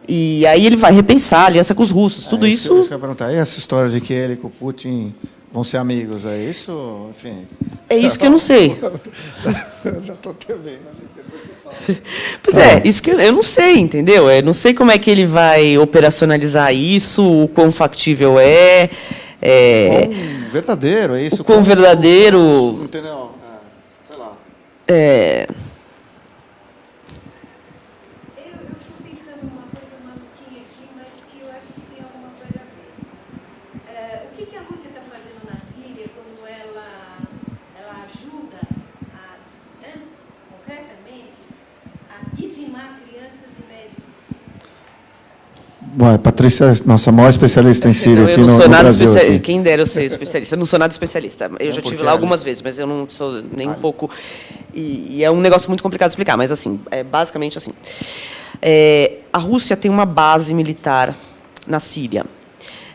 E aí ele vai repensar a aliança com os russos. Tudo isso... Eu ia perguntar, e essa história de que ele e o Putin vão ser amigos, é isso? Enfim... É isso que eu não sei. Já estou te vendo. Pois é, isso que eu não sei, entendeu? Eu não sei como é que ele vai operacionalizar isso, o quão factível é. Quão verdadeiro, é isso? O quão verdadeiro. Entendeu? Sei lá. Eu estou pensando uma coisa maluquinha aqui, mas que eu acho que tem alguma coisa a ver. O que a Rússia está fazendo na Síria quando ela ajuda, concretamente, a dizimar crianças e médicos? Vai, Patrícia, nossa maior especialista em Síria aqui no Brasil. Aqui. Quem dera eu ser especialista. Eu não sou nada especialista. Eu já estive lá algumas vezes, mas eu não sou nem um pouco... E é um negócio muito complicado de explicar, mas assim, é basicamente assim. A Rússia tem uma base militar na Síria.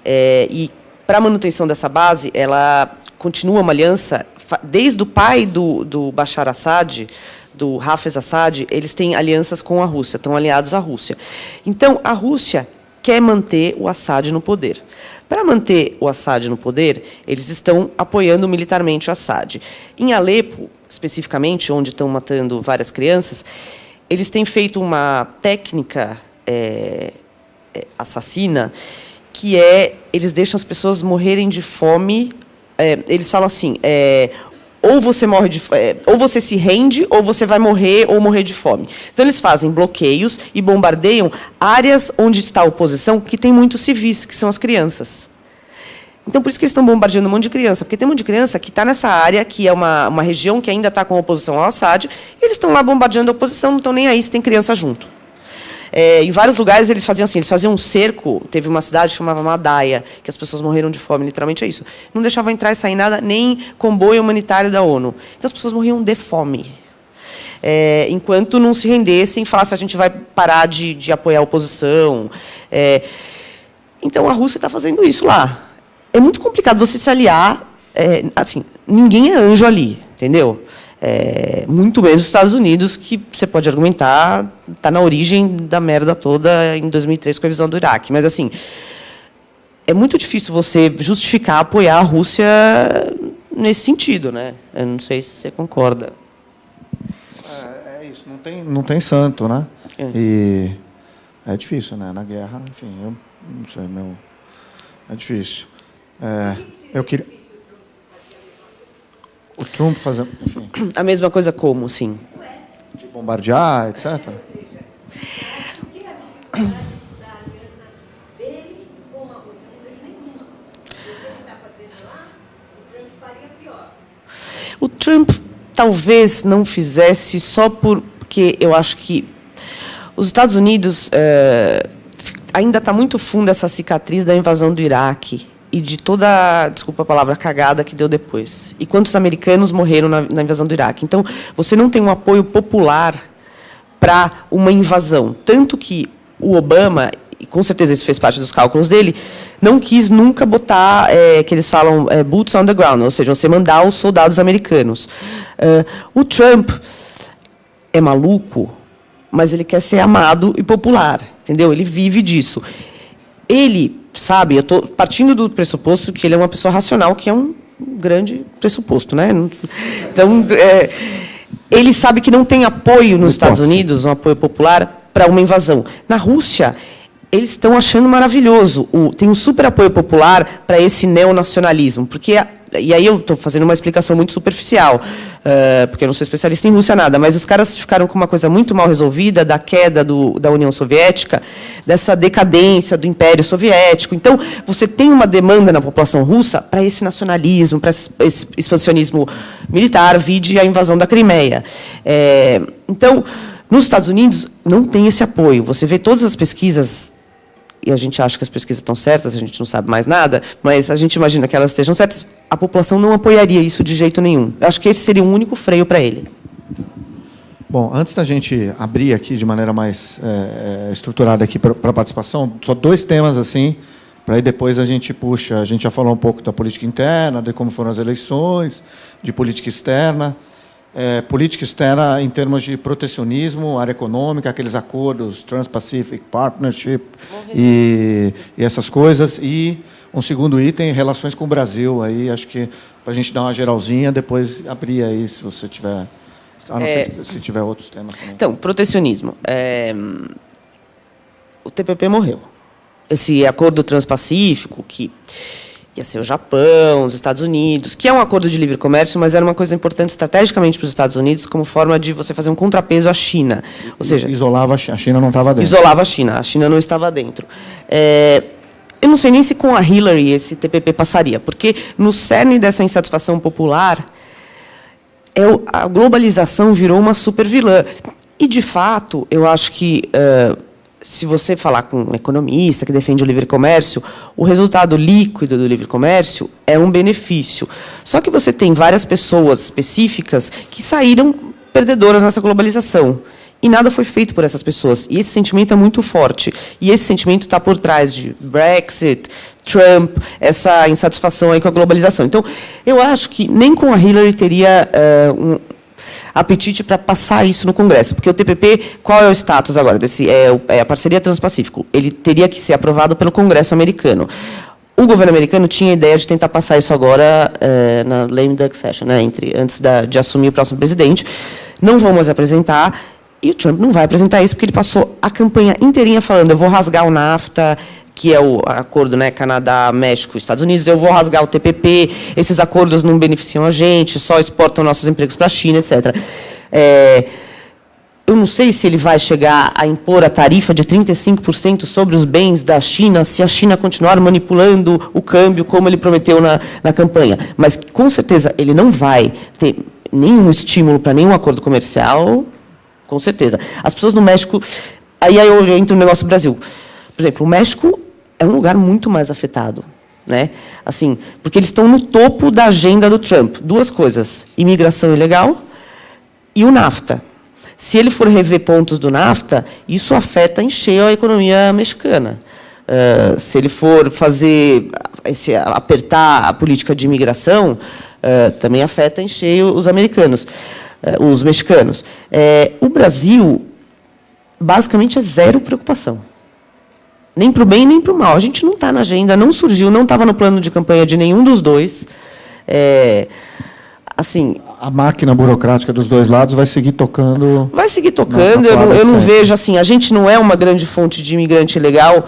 E, para a manutenção dessa base, ela continua uma aliança... Desde o pai do Bashar Assad, do Hafez Assad, eles têm alianças com a Rússia, estão aliados à Rússia. Então, a Rússia quer manter o Assad no poder. Para manter o Assad no poder, eles estão apoiando militarmente o Assad. Em Alepo, especificamente, onde estão matando várias crianças, eles têm feito uma técnica assassina, que eles deixam as pessoas morrerem de fome. Eles falam assim, ou você morre ou você se rende, ou você vai morrer ou morrer de fome. Então eles fazem bloqueios e bombardeiam áreas onde está a oposição, que tem muitos civis, que são as crianças. Então, por isso que eles estão bombardeando um monte de criança, porque tem um monte de criança que está nessa área, que é uma região que ainda está com a oposição ao Assad, e eles estão lá bombardeando a oposição, não estão nem aí se tem criança junto. Em vários lugares eles faziam assim, eles faziam um cerco, teve uma cidade que chamava Madaya, que as pessoas morreram de fome, literalmente é isso. Não deixava entrar e sair nada, nem comboio humanitário da ONU. Então as pessoas morriam de fome. Enquanto não se rendessem, falassem, a gente vai parar de apoiar a oposição. Então a Rússia está fazendo isso lá. É muito complicado você se aliar, assim, ninguém é anjo ali, entendeu? Muito menos os Estados Unidos, que você pode argumentar está na origem da merda toda em 2003 com a visão do Iraque. Mas, assim, é muito difícil você justificar apoiar a Rússia nesse sentido, né? Eu não sei se você concorda. É isso, não tem santo, né? E é difícil, né? Na guerra, enfim, eu não sei, é difícil. Eu queria... O Trump fazendo... Enfim. A mesma coisa como, sim. De bombardear, etc. O Trump talvez não fizesse só porque eu acho que os Estados Unidos ainda está muito fundo essa cicatriz da invasão do Iraque e de toda, desculpa a palavra, cagada que deu depois. E quantos americanos morreram na invasão do Iraque. Então, você não tem um apoio popular para uma invasão. Tanto que o Obama, e com certeza isso fez parte dos cálculos dele, não quis nunca botar, que eles falam, boots on the ground, ou seja, você mandar os soldados americanos. O Trump é maluco, mas ele quer ser amado e popular, entendeu? Ele vive disso. Ele... Sabe, eu estou partindo do pressuposto que ele é uma pessoa racional, que é um grande pressuposto, né? Então, ele sabe que não tem apoio nos Estados Unidos, um apoio popular, para uma invasão. Na Rússia, eles estão achando maravilhoso. Tem um super apoio popular para esse neonacionalismo, porque E aí eu estou fazendo uma explicação muito superficial, porque eu não sou especialista em Rússia nada, mas os caras ficaram com uma coisa muito mal resolvida da queda da União Soviética, dessa decadência do Império Soviético. Então, você tem uma demanda na população russa para esse nacionalismo, para esse expansionismo militar, vide a invasão da Crimeia. Então, nos Estados Unidos, não tem esse apoio. Você vê todas as pesquisas, e a gente acha que as pesquisas estão certas, a gente não sabe mais nada, mas a gente imagina que elas estejam certas, a população não apoiaria isso de jeito nenhum. Eu acho que esse seria o único freio para ele. Bom, antes da gente abrir aqui de maneira mais estruturada aqui para a participação, só 2 temas assim, para aí depois a gente puxa. A gente já falou um pouco da política interna, de como foram as eleições, de política externa. Política externa em termos de protecionismo, área econômica, aqueles acordos, Trans-Pacific Partnership e essas coisas. E um segundo item, relações com o Brasil. Aí acho que para a gente dar uma geralzinha, depois abrir aí, se você tiver... não sei se tiver outros temas também. Então, protecionismo. O TPP morreu. Esse acordo transpacífico, que ia ser o Japão, os Estados Unidos, que é um acordo de livre comércio, mas era uma coisa importante estrategicamente para os Estados Unidos, como forma de você fazer um contrapeso à China. Ou seja, isolava a China, não estava dentro. Isolava a China não estava dentro. Eu não sei nem se com a Hillary esse TPP passaria, porque no cerne dessa insatisfação popular, a globalização virou uma supervilã. E, de fato, eu acho que, se você falar com um economista que defende o livre comércio, o resultado líquido do livre comércio é um benefício. Só que você tem várias pessoas específicas que saíram perdedoras nessa globalização. E nada foi feito por essas pessoas. E esse sentimento é muito forte. E esse sentimento está por trás de Brexit, Trump, essa insatisfação aí com a globalização. Então, eu acho que nem com a Hillary teria apetite para passar isso no Congresso. Porque o TPP, qual é o status agora? É a parceria Transpacífico. Ele teria que ser aprovado pelo Congresso americano. O governo americano tinha a ideia de tentar passar isso agora na lame duck session, né, antes de assumir o próximo presidente. Não vamos apresentar. E o Trump não vai apresentar isso, porque ele passou a campanha inteirinha falando: eu vou rasgar o NAFTA, que é o acordo, né, Canadá, México, Estados Unidos, eu vou rasgar o TPP, esses acordos não beneficiam a gente, só exportam nossos empregos para a China, etc. Eu não sei se ele vai chegar a impor a tarifa de 35% sobre os bens da China, se a China continuar manipulando o câmbio, como ele prometeu na campanha. Mas, com certeza, ele não vai ter nenhum estímulo para nenhum acordo comercial. Com certeza. As pessoas no México... Aí eu entro no negócio do Brasil. Por exemplo, o México é um lugar muito mais afetado, né? Assim, porque eles estão no topo da agenda do Trump. 2 coisas: imigração ilegal e o NAFTA. Se ele for rever pontos do NAFTA, isso afeta em cheio a economia mexicana. Se ele for apertar a política de imigração, também afeta em cheio os americanos. Os mexicanos. O Brasil, basicamente, é zero preocupação. Nem para o bem, nem para o mal. A gente não está na agenda, não surgiu, não estava no plano de campanha de nenhum dos dois. Assim, a máquina burocrática dos 2 lados vai seguir tocando. Vai seguir tocando. Eu não vejo assim. A gente não é uma grande fonte de imigrante ilegal.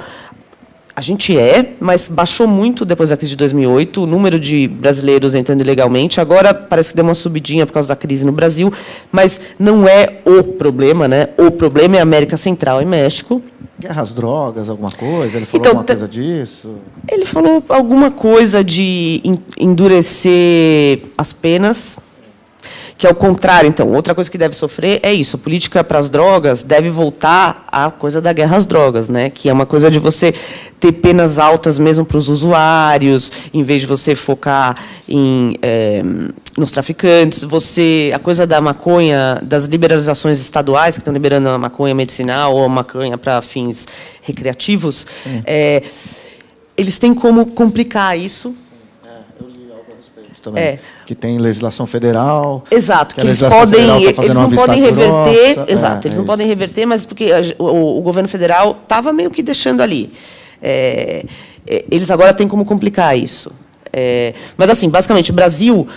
A gente mas baixou muito depois da crise de 2008, o número de brasileiros entrando ilegalmente. Agora parece que deu uma subidinha por causa da crise no Brasil, mas não é o problema, né? O problema é a América Central e México. Guerra às drogas, alguma coisa? Ele falou alguma coisa disso? Ele falou alguma coisa de endurecer as penas, que é o contrário. Então, outra coisa que deve sofrer é isso. A política para as drogas deve voltar à coisa da guerra às drogas, né? Que é uma coisa de você ter penas altas mesmo para os usuários, em vez de você focar nos traficantes. A coisa da maconha, das liberalizações estaduais, que estão liberando a maconha medicinal ou a maconha para fins recreativos, eles têm como complicar isso. Eu li algo a respeito também. Que tem legislação federal. Exato, que eles não podem reverter. Exato, eles não podem reverter, mas porque o governo federal estava meio que deixando ali. Eles agora têm como complicar isso. Mas, assim, basicamente, o Brasil...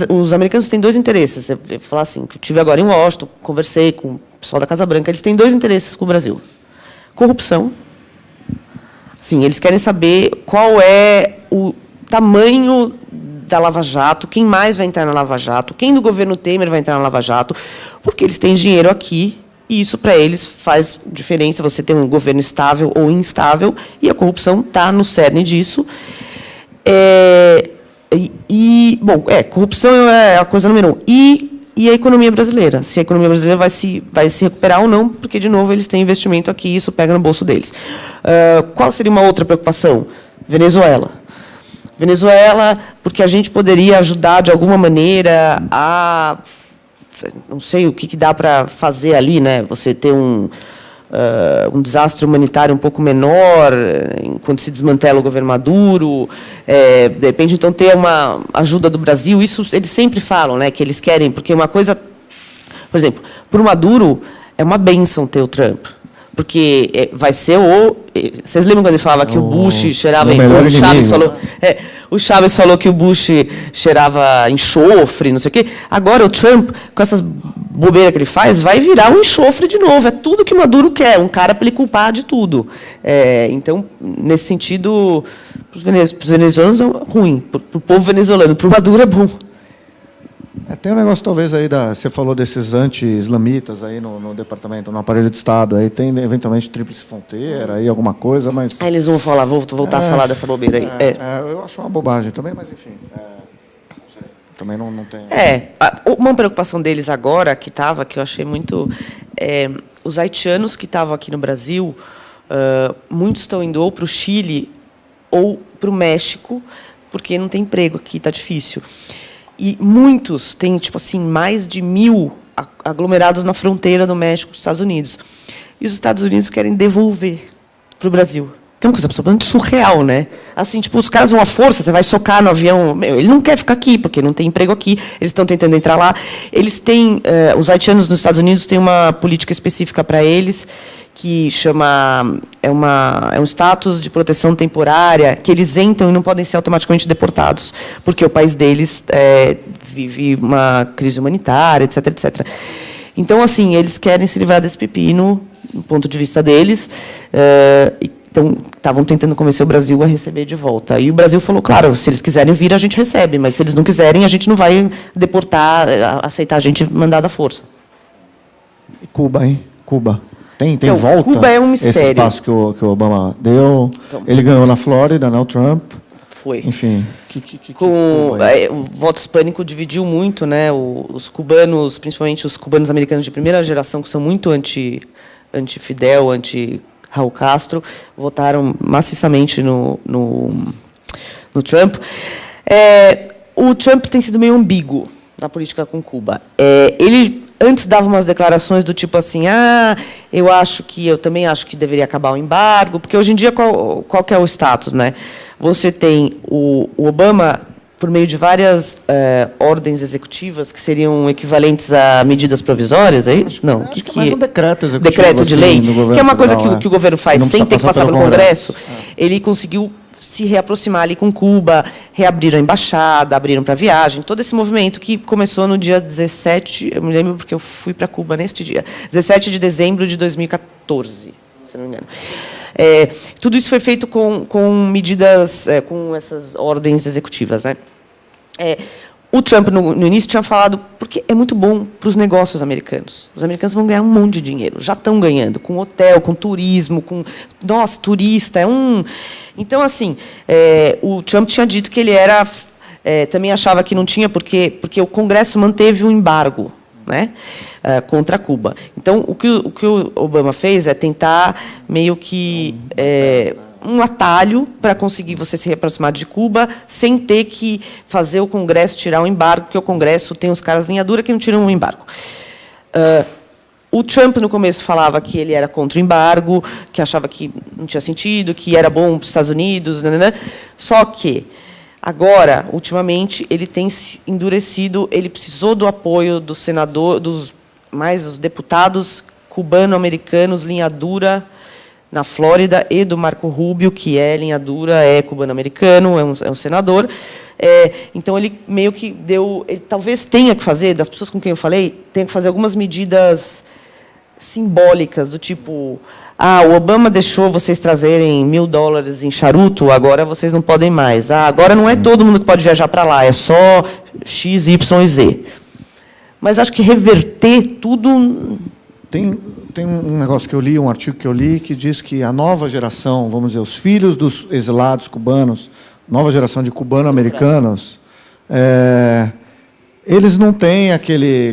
Os americanos têm 2 interesses. Eu vou falar assim, que eu estive agora em Washington, conversei com o pessoal da Casa Branca, eles têm 2 interesses com o Brasil. Corrupção. Sim, eles querem saber qual é tamanho da Lava Jato, quem mais vai entrar na Lava Jato, quem do governo Temer vai entrar na Lava Jato, porque eles têm dinheiro aqui, e isso, para eles, faz diferença você ter um governo estável ou instável, e a corrupção está no cerne disso. Bom, corrupção é a coisa número 1. E a economia brasileira, se a economia brasileira vai se recuperar ou não, porque, de novo, eles têm investimento aqui e isso pega no bolso deles. Qual seria uma outra preocupação? Venezuela. Venezuela, porque a gente poderia ajudar, de alguma maneira, a... Não sei o que dá para fazer ali, né? Você ter um desastre humanitário um pouco menor, enquanto se desmantela o governo Maduro, de repente, então, ter uma ajuda do Brasil. Isso eles sempre falam, né, que eles querem, porque uma coisa... Por exemplo, para o Maduro, é uma bênção ter o Trump, porque vai ser o... Vocês lembram quando ele falava que o Bush cheirava... O Chaves falou... O Chaves falou que o Bush cheirava enxofre, não sei o quê. Agora, o Trump, com essas bobeiras que ele faz, vai virar um enxofre de novo. É tudo que o Maduro quer, um cara para ele culpar de tudo. Então, nesse sentido, para os venezuelanos é ruim, para o povo venezuelano, para o Maduro é bom. Tem um negócio, talvez, aí, você falou desses anti-islamitas aí no departamento, no aparelho de Estado, aí tem, eventualmente, tríplice fronteira, aí alguma coisa, mas... Eles vão falar, vou voltar a falar dessa bobeira aí. Eu acho uma bobagem também, mas, enfim, não sei, também não tem... Uma preocupação deles agora, que eu achei muito... os haitianos que estavam aqui no Brasil, muitos estão indo ou para o Chile ou para o México, porque não tem emprego aqui, está difícil. E muitos têm, tipo assim, mais de 1.000 aglomerados na fronteira do México com os Estados Unidos. E os Estados Unidos querem devolver para o Brasil. Que é uma coisa absolutamente surreal, né? Assim, tipo, os caras vão à força, você vai socar no avião. Ele não quer ficar aqui, porque não tem emprego aqui. Eles estão tentando entrar lá. Eles têm... os haitianos nos Estados Unidos têm uma política específica para eles, que chama... É um status de proteção temporária, que eles entram e não podem ser automaticamente deportados, porque o país deles vive uma crise humanitária, etc., etc. Então, assim, eles querem se livrar desse pepino, do ponto de vista deles, então estavam tentando convencer o Brasil a receber de volta. E o Brasil falou, claro, se eles quiserem vir, a gente recebe, mas se eles não quiserem, a gente não vai deportar, aceitar a gente mandar da força. E Cuba, hein? Cuba. Tem então, volta? Cuba é um mistério. Esse espaço que o Obama deu. Então, ele ganhou na Flórida, né, o Trump. Foi. Enfim. O voto hispânico dividiu muito, né? Os cubanos, principalmente os cubanos americanos de primeira geração, que são muito anti-Fidel, anti-Raul Castro, votaram maciçamente no Trump. O Trump tem sido meio ambíguo na política com Cuba. Ele antes dava umas declarações do tipo assim, eu também acho que deveria acabar o embargo, porque hoje em dia qual que é o status, né? Você tem o Obama, por meio de várias ordens executivas que seriam equivalentes a medidas provisórias, é isso? Não, mais um decreto executivo, decreto de lei, assim, que é uma coisa federal, que o governo faz sem ter que passar pelo Congresso. Ele conseguiu se reaproximar ali com Cuba, reabriram a embaixada, abriram para viagem, todo esse movimento que começou no dia 17, eu me lembro porque eu fui para Cuba neste dia, 17 de dezembro de 2014, se não me engano. Tudo isso foi feito com medidas, com essas ordens executivas, né? O Trump, no início, tinha falado, porque é muito bom para os negócios americanos. Os americanos vão ganhar um monte de dinheiro, já estão ganhando, com hotel, com turismo, nossa, turista, Então, assim, o Trump tinha dito que ele era... também achava que não tinha, porque o Congresso manteve um embargo, né, contra Cuba. Então, o que o Obama fez é tentar meio que... um atalho para conseguir você se reaproximar de Cuba sem ter que fazer o Congresso tirar o embargo, porque o Congresso tem os caras linha dura que não tiram o embargo. O Trump, no começo, falava que ele era contra o embargo, que achava que não tinha sentido, que era bom para os Estados Unidos, Só que, agora, ultimamente, ele tem se endurecido, ele precisou do apoio do senador, os deputados cubano-americanos, linha dura, na Flórida, e do Marco Rubio, que é linha dura, é cubano-americano, é um senador. Então, ele meio que deu... Ele talvez tenha que fazer, das pessoas com quem eu falei, tenha que fazer algumas medidas simbólicas, do tipo o Obama deixou vocês trazerem $1.000 em charuto, agora vocês não podem mais. Agora não é todo mundo que pode viajar para lá, é só X, Y e Z. Mas acho que reverter tudo... Tem um negócio que eu li, um artigo que eu li, que diz que a nova geração, vamos dizer, os filhos dos exilados cubanos, nova geração de cubano-americanos, eles não têm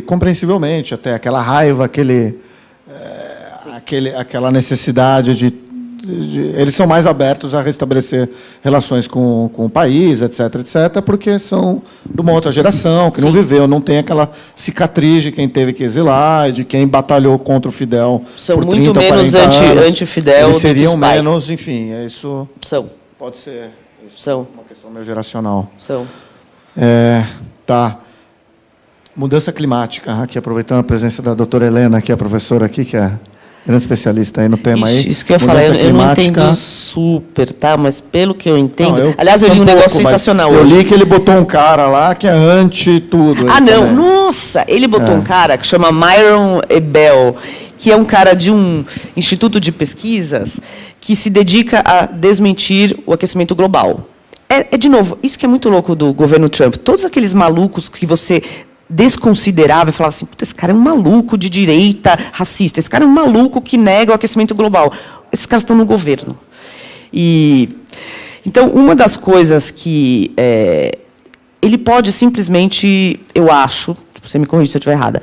compreensivelmente, até aquela raiva, aquela necessidade de eles são mais abertos a restabelecer relações com o país, etc., porque são de uma outra geração, que não viveu, não tem aquela cicatriz de quem teve que exilar, de quem batalhou contra o Fidel são por muito 30, menos 40 anos. anti-Fidel Eles do que seriam os pais. menos, enfim, isso São. pode ser São. uma questão meio geracional. São. Tá. Mudança climática. Aqui, aproveitando a presença da doutora Helena, que é a professora aqui, que é grande especialista aí no tema. Ixi, aí. isso que eu ia falar, eu não entendo super, tá? Mas pelo que eu entendo... Não, aliás, eu li um negócio sensacional hoje. Eu li que ele botou um cara lá que é anti tudo. Não, nossa! Ele botou um cara que chama Myron Ebel, que é um cara de um instituto de pesquisas que se dedica a desmentir o aquecimento global. De novo, isso que é muito louco do governo Trump. Todos aqueles malucos que você desconsiderava e falava assim, esse cara é um maluco de direita, racista, esse cara é um maluco que nega o aquecimento global. Esses caras estão no governo. Então, uma das coisas que ele pode simplesmente, eu acho, você me corrige se eu estiver errada,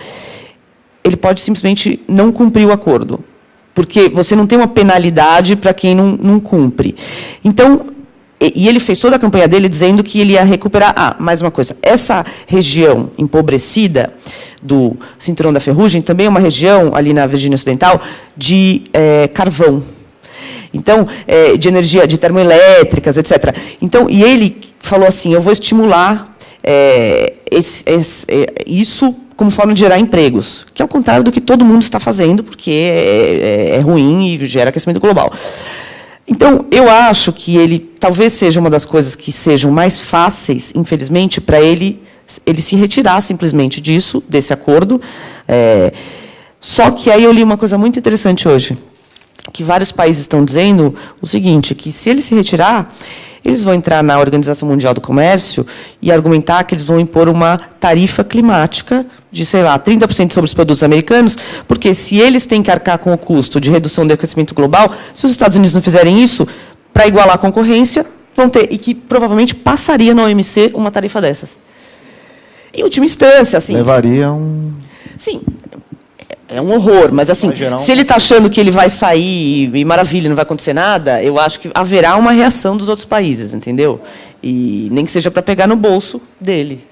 ele pode simplesmente não cumprir o acordo, porque você não tem uma penalidade para quem não cumpre. Então, e ele fez toda a campanha dele dizendo que ele ia recuperar... mais uma coisa. Essa região empobrecida do Cinturão da Ferrugem também é uma região, ali na Virgínia Ocidental, de carvão. Então, de energia, de termoelétricas, etc. Então, e ele falou assim, eu vou estimular isso como forma de gerar empregos, que é o contrário do que todo mundo está fazendo, porque é ruim e gera aquecimento global. Então, eu acho que ele talvez seja uma das coisas que sejam mais fáceis, infelizmente, para ele se retirar simplesmente desse acordo. Só que aí eu li uma coisa muito interessante hoje, que vários países estão dizendo o seguinte, que se ele se retirar, eles vão entrar na Organização Mundial do Comércio e argumentar que eles vão impor uma tarifa climática de, 30% sobre os produtos americanos, porque se eles têm que arcar com o custo de redução do aquecimento global, se os Estados Unidos não fizerem isso, para igualar a concorrência, vão ter, e que provavelmente passaria na OMC uma tarifa dessas. Em última instância, assim... Levaria um... Sim, é um horror, mas assim, se ele está achando que ele vai sair e maravilha, não vai acontecer nada, eu acho que haverá uma reação dos outros países, entendeu? E nem que seja para pegar no bolso dele,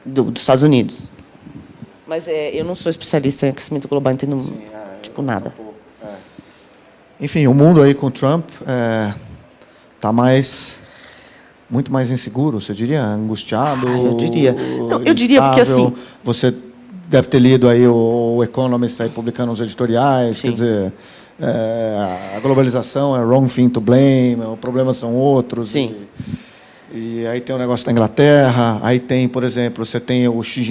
dos Estados Unidos. Mas eu não sou especialista em aquecimento global, entendo nada. Enfim, o mundo aí com o Trump está muito mais inseguro, você diria? Angustiado? Eu diria. Não, eu diria porque assim... Você deve ter lido aí o Economist aí publicando uns editoriais, Sim. Quer dizer, a globalização é wrong thing to blame, os problemas são outros. Sim. E aí tem o negócio da Inglaterra, aí tem, por exemplo, você tem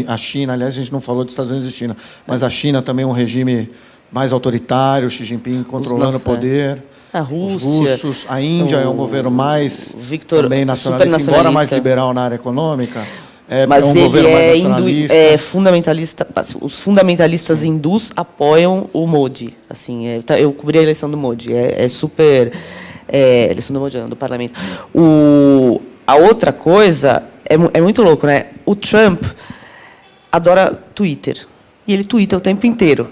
a China, aliás, a gente não falou dos Estados Unidos e China, mas a China também é um regime mais autoritário, Xi Jinping controlando o poder. A Rússia. Os russos, a Índia é um governo mais também nacionalista, embora mais liberal na área econômica. Mas um ele é fundamentalista. Os fundamentalistas hindus apoiam o Modi. Assim, eu cobri a eleição do Modi. Super... eleição do Modi, não, do parlamento. A outra coisa é muito louco, né? O Trump adora Twitter. E ele twitta o tempo inteiro.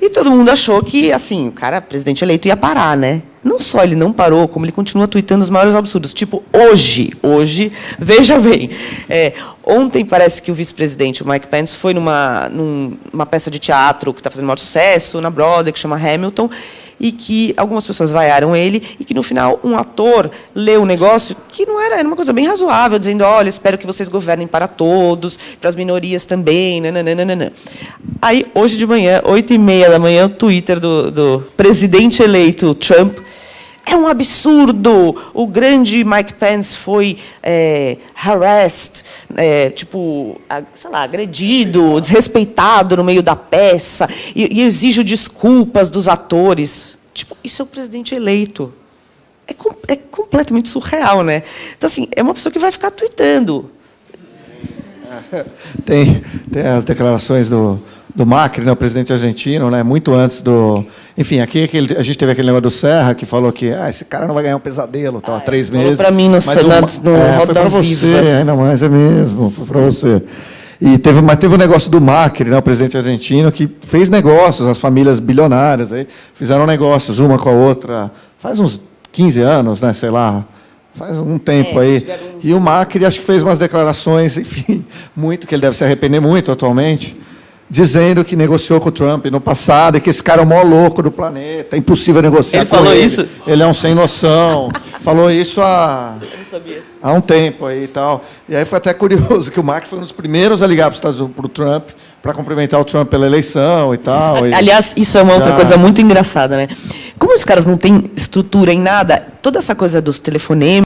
E todo mundo achou que, assim, o cara, presidente eleito, ia parar, né? Não só ele não parou, como ele continua tweetando os maiores absurdos. Tipo, hoje, veja bem, ontem parece que o vice-presidente, o Mike Pence, foi numa peça de teatro que está fazendo maior sucesso, na Broadway, que chama Hamilton, e que algumas pessoas vaiaram ele, e que, no final, um ator leu um negócio que não era uma coisa bem razoável, dizendo, olha, espero que vocês governem para todos, para as minorias também, nananana. Aí, hoje de manhã, 8h30 da manhã, o Twitter do presidente eleito, Trump, é um absurdo, o grande Mike Pence foi harassed, agredido, desrespeitado no meio da peça, e exijo desculpas dos atores. Tipo, isso é o presidente eleito. É completamente surreal, né? Então, assim, é uma pessoa que vai ficar tweetando. Tem as declarações do Macri, né, o presidente argentino, né, muito antes do... Enfim, aqui a gente teve aquele negócio do Serra, que falou que esse cara não vai ganhar um pesadelo, há 3 meses. Falou para mim no Roda foi para você, ainda mais, é mesmo, foi para você. Mas teve o negócio do Macri, né, o presidente argentino, que fez negócios, as famílias bilionárias aí, fizeram negócios, uma com a outra, faz uns 15 anos, né, sei lá, faz um tempo aí. E o Macri, acho que fez umas declarações, enfim, que ele deve se arrepender muito atualmente, dizendo que negociou com o Trump no passado e que esse cara é o maior louco do planeta, é impossível negociar ele com falou ele. Isso? Ele é um sem noção. Falou isso há um tempo aí e tal. E aí foi até curioso que o Macri foi um dos primeiros a ligar para o Trump para cumprimentar o Trump pela eleição e tal. Aliás, isso é uma outra coisa muito engraçada, né? Como os caras não têm estrutura em nada, toda essa coisa dos telefonemas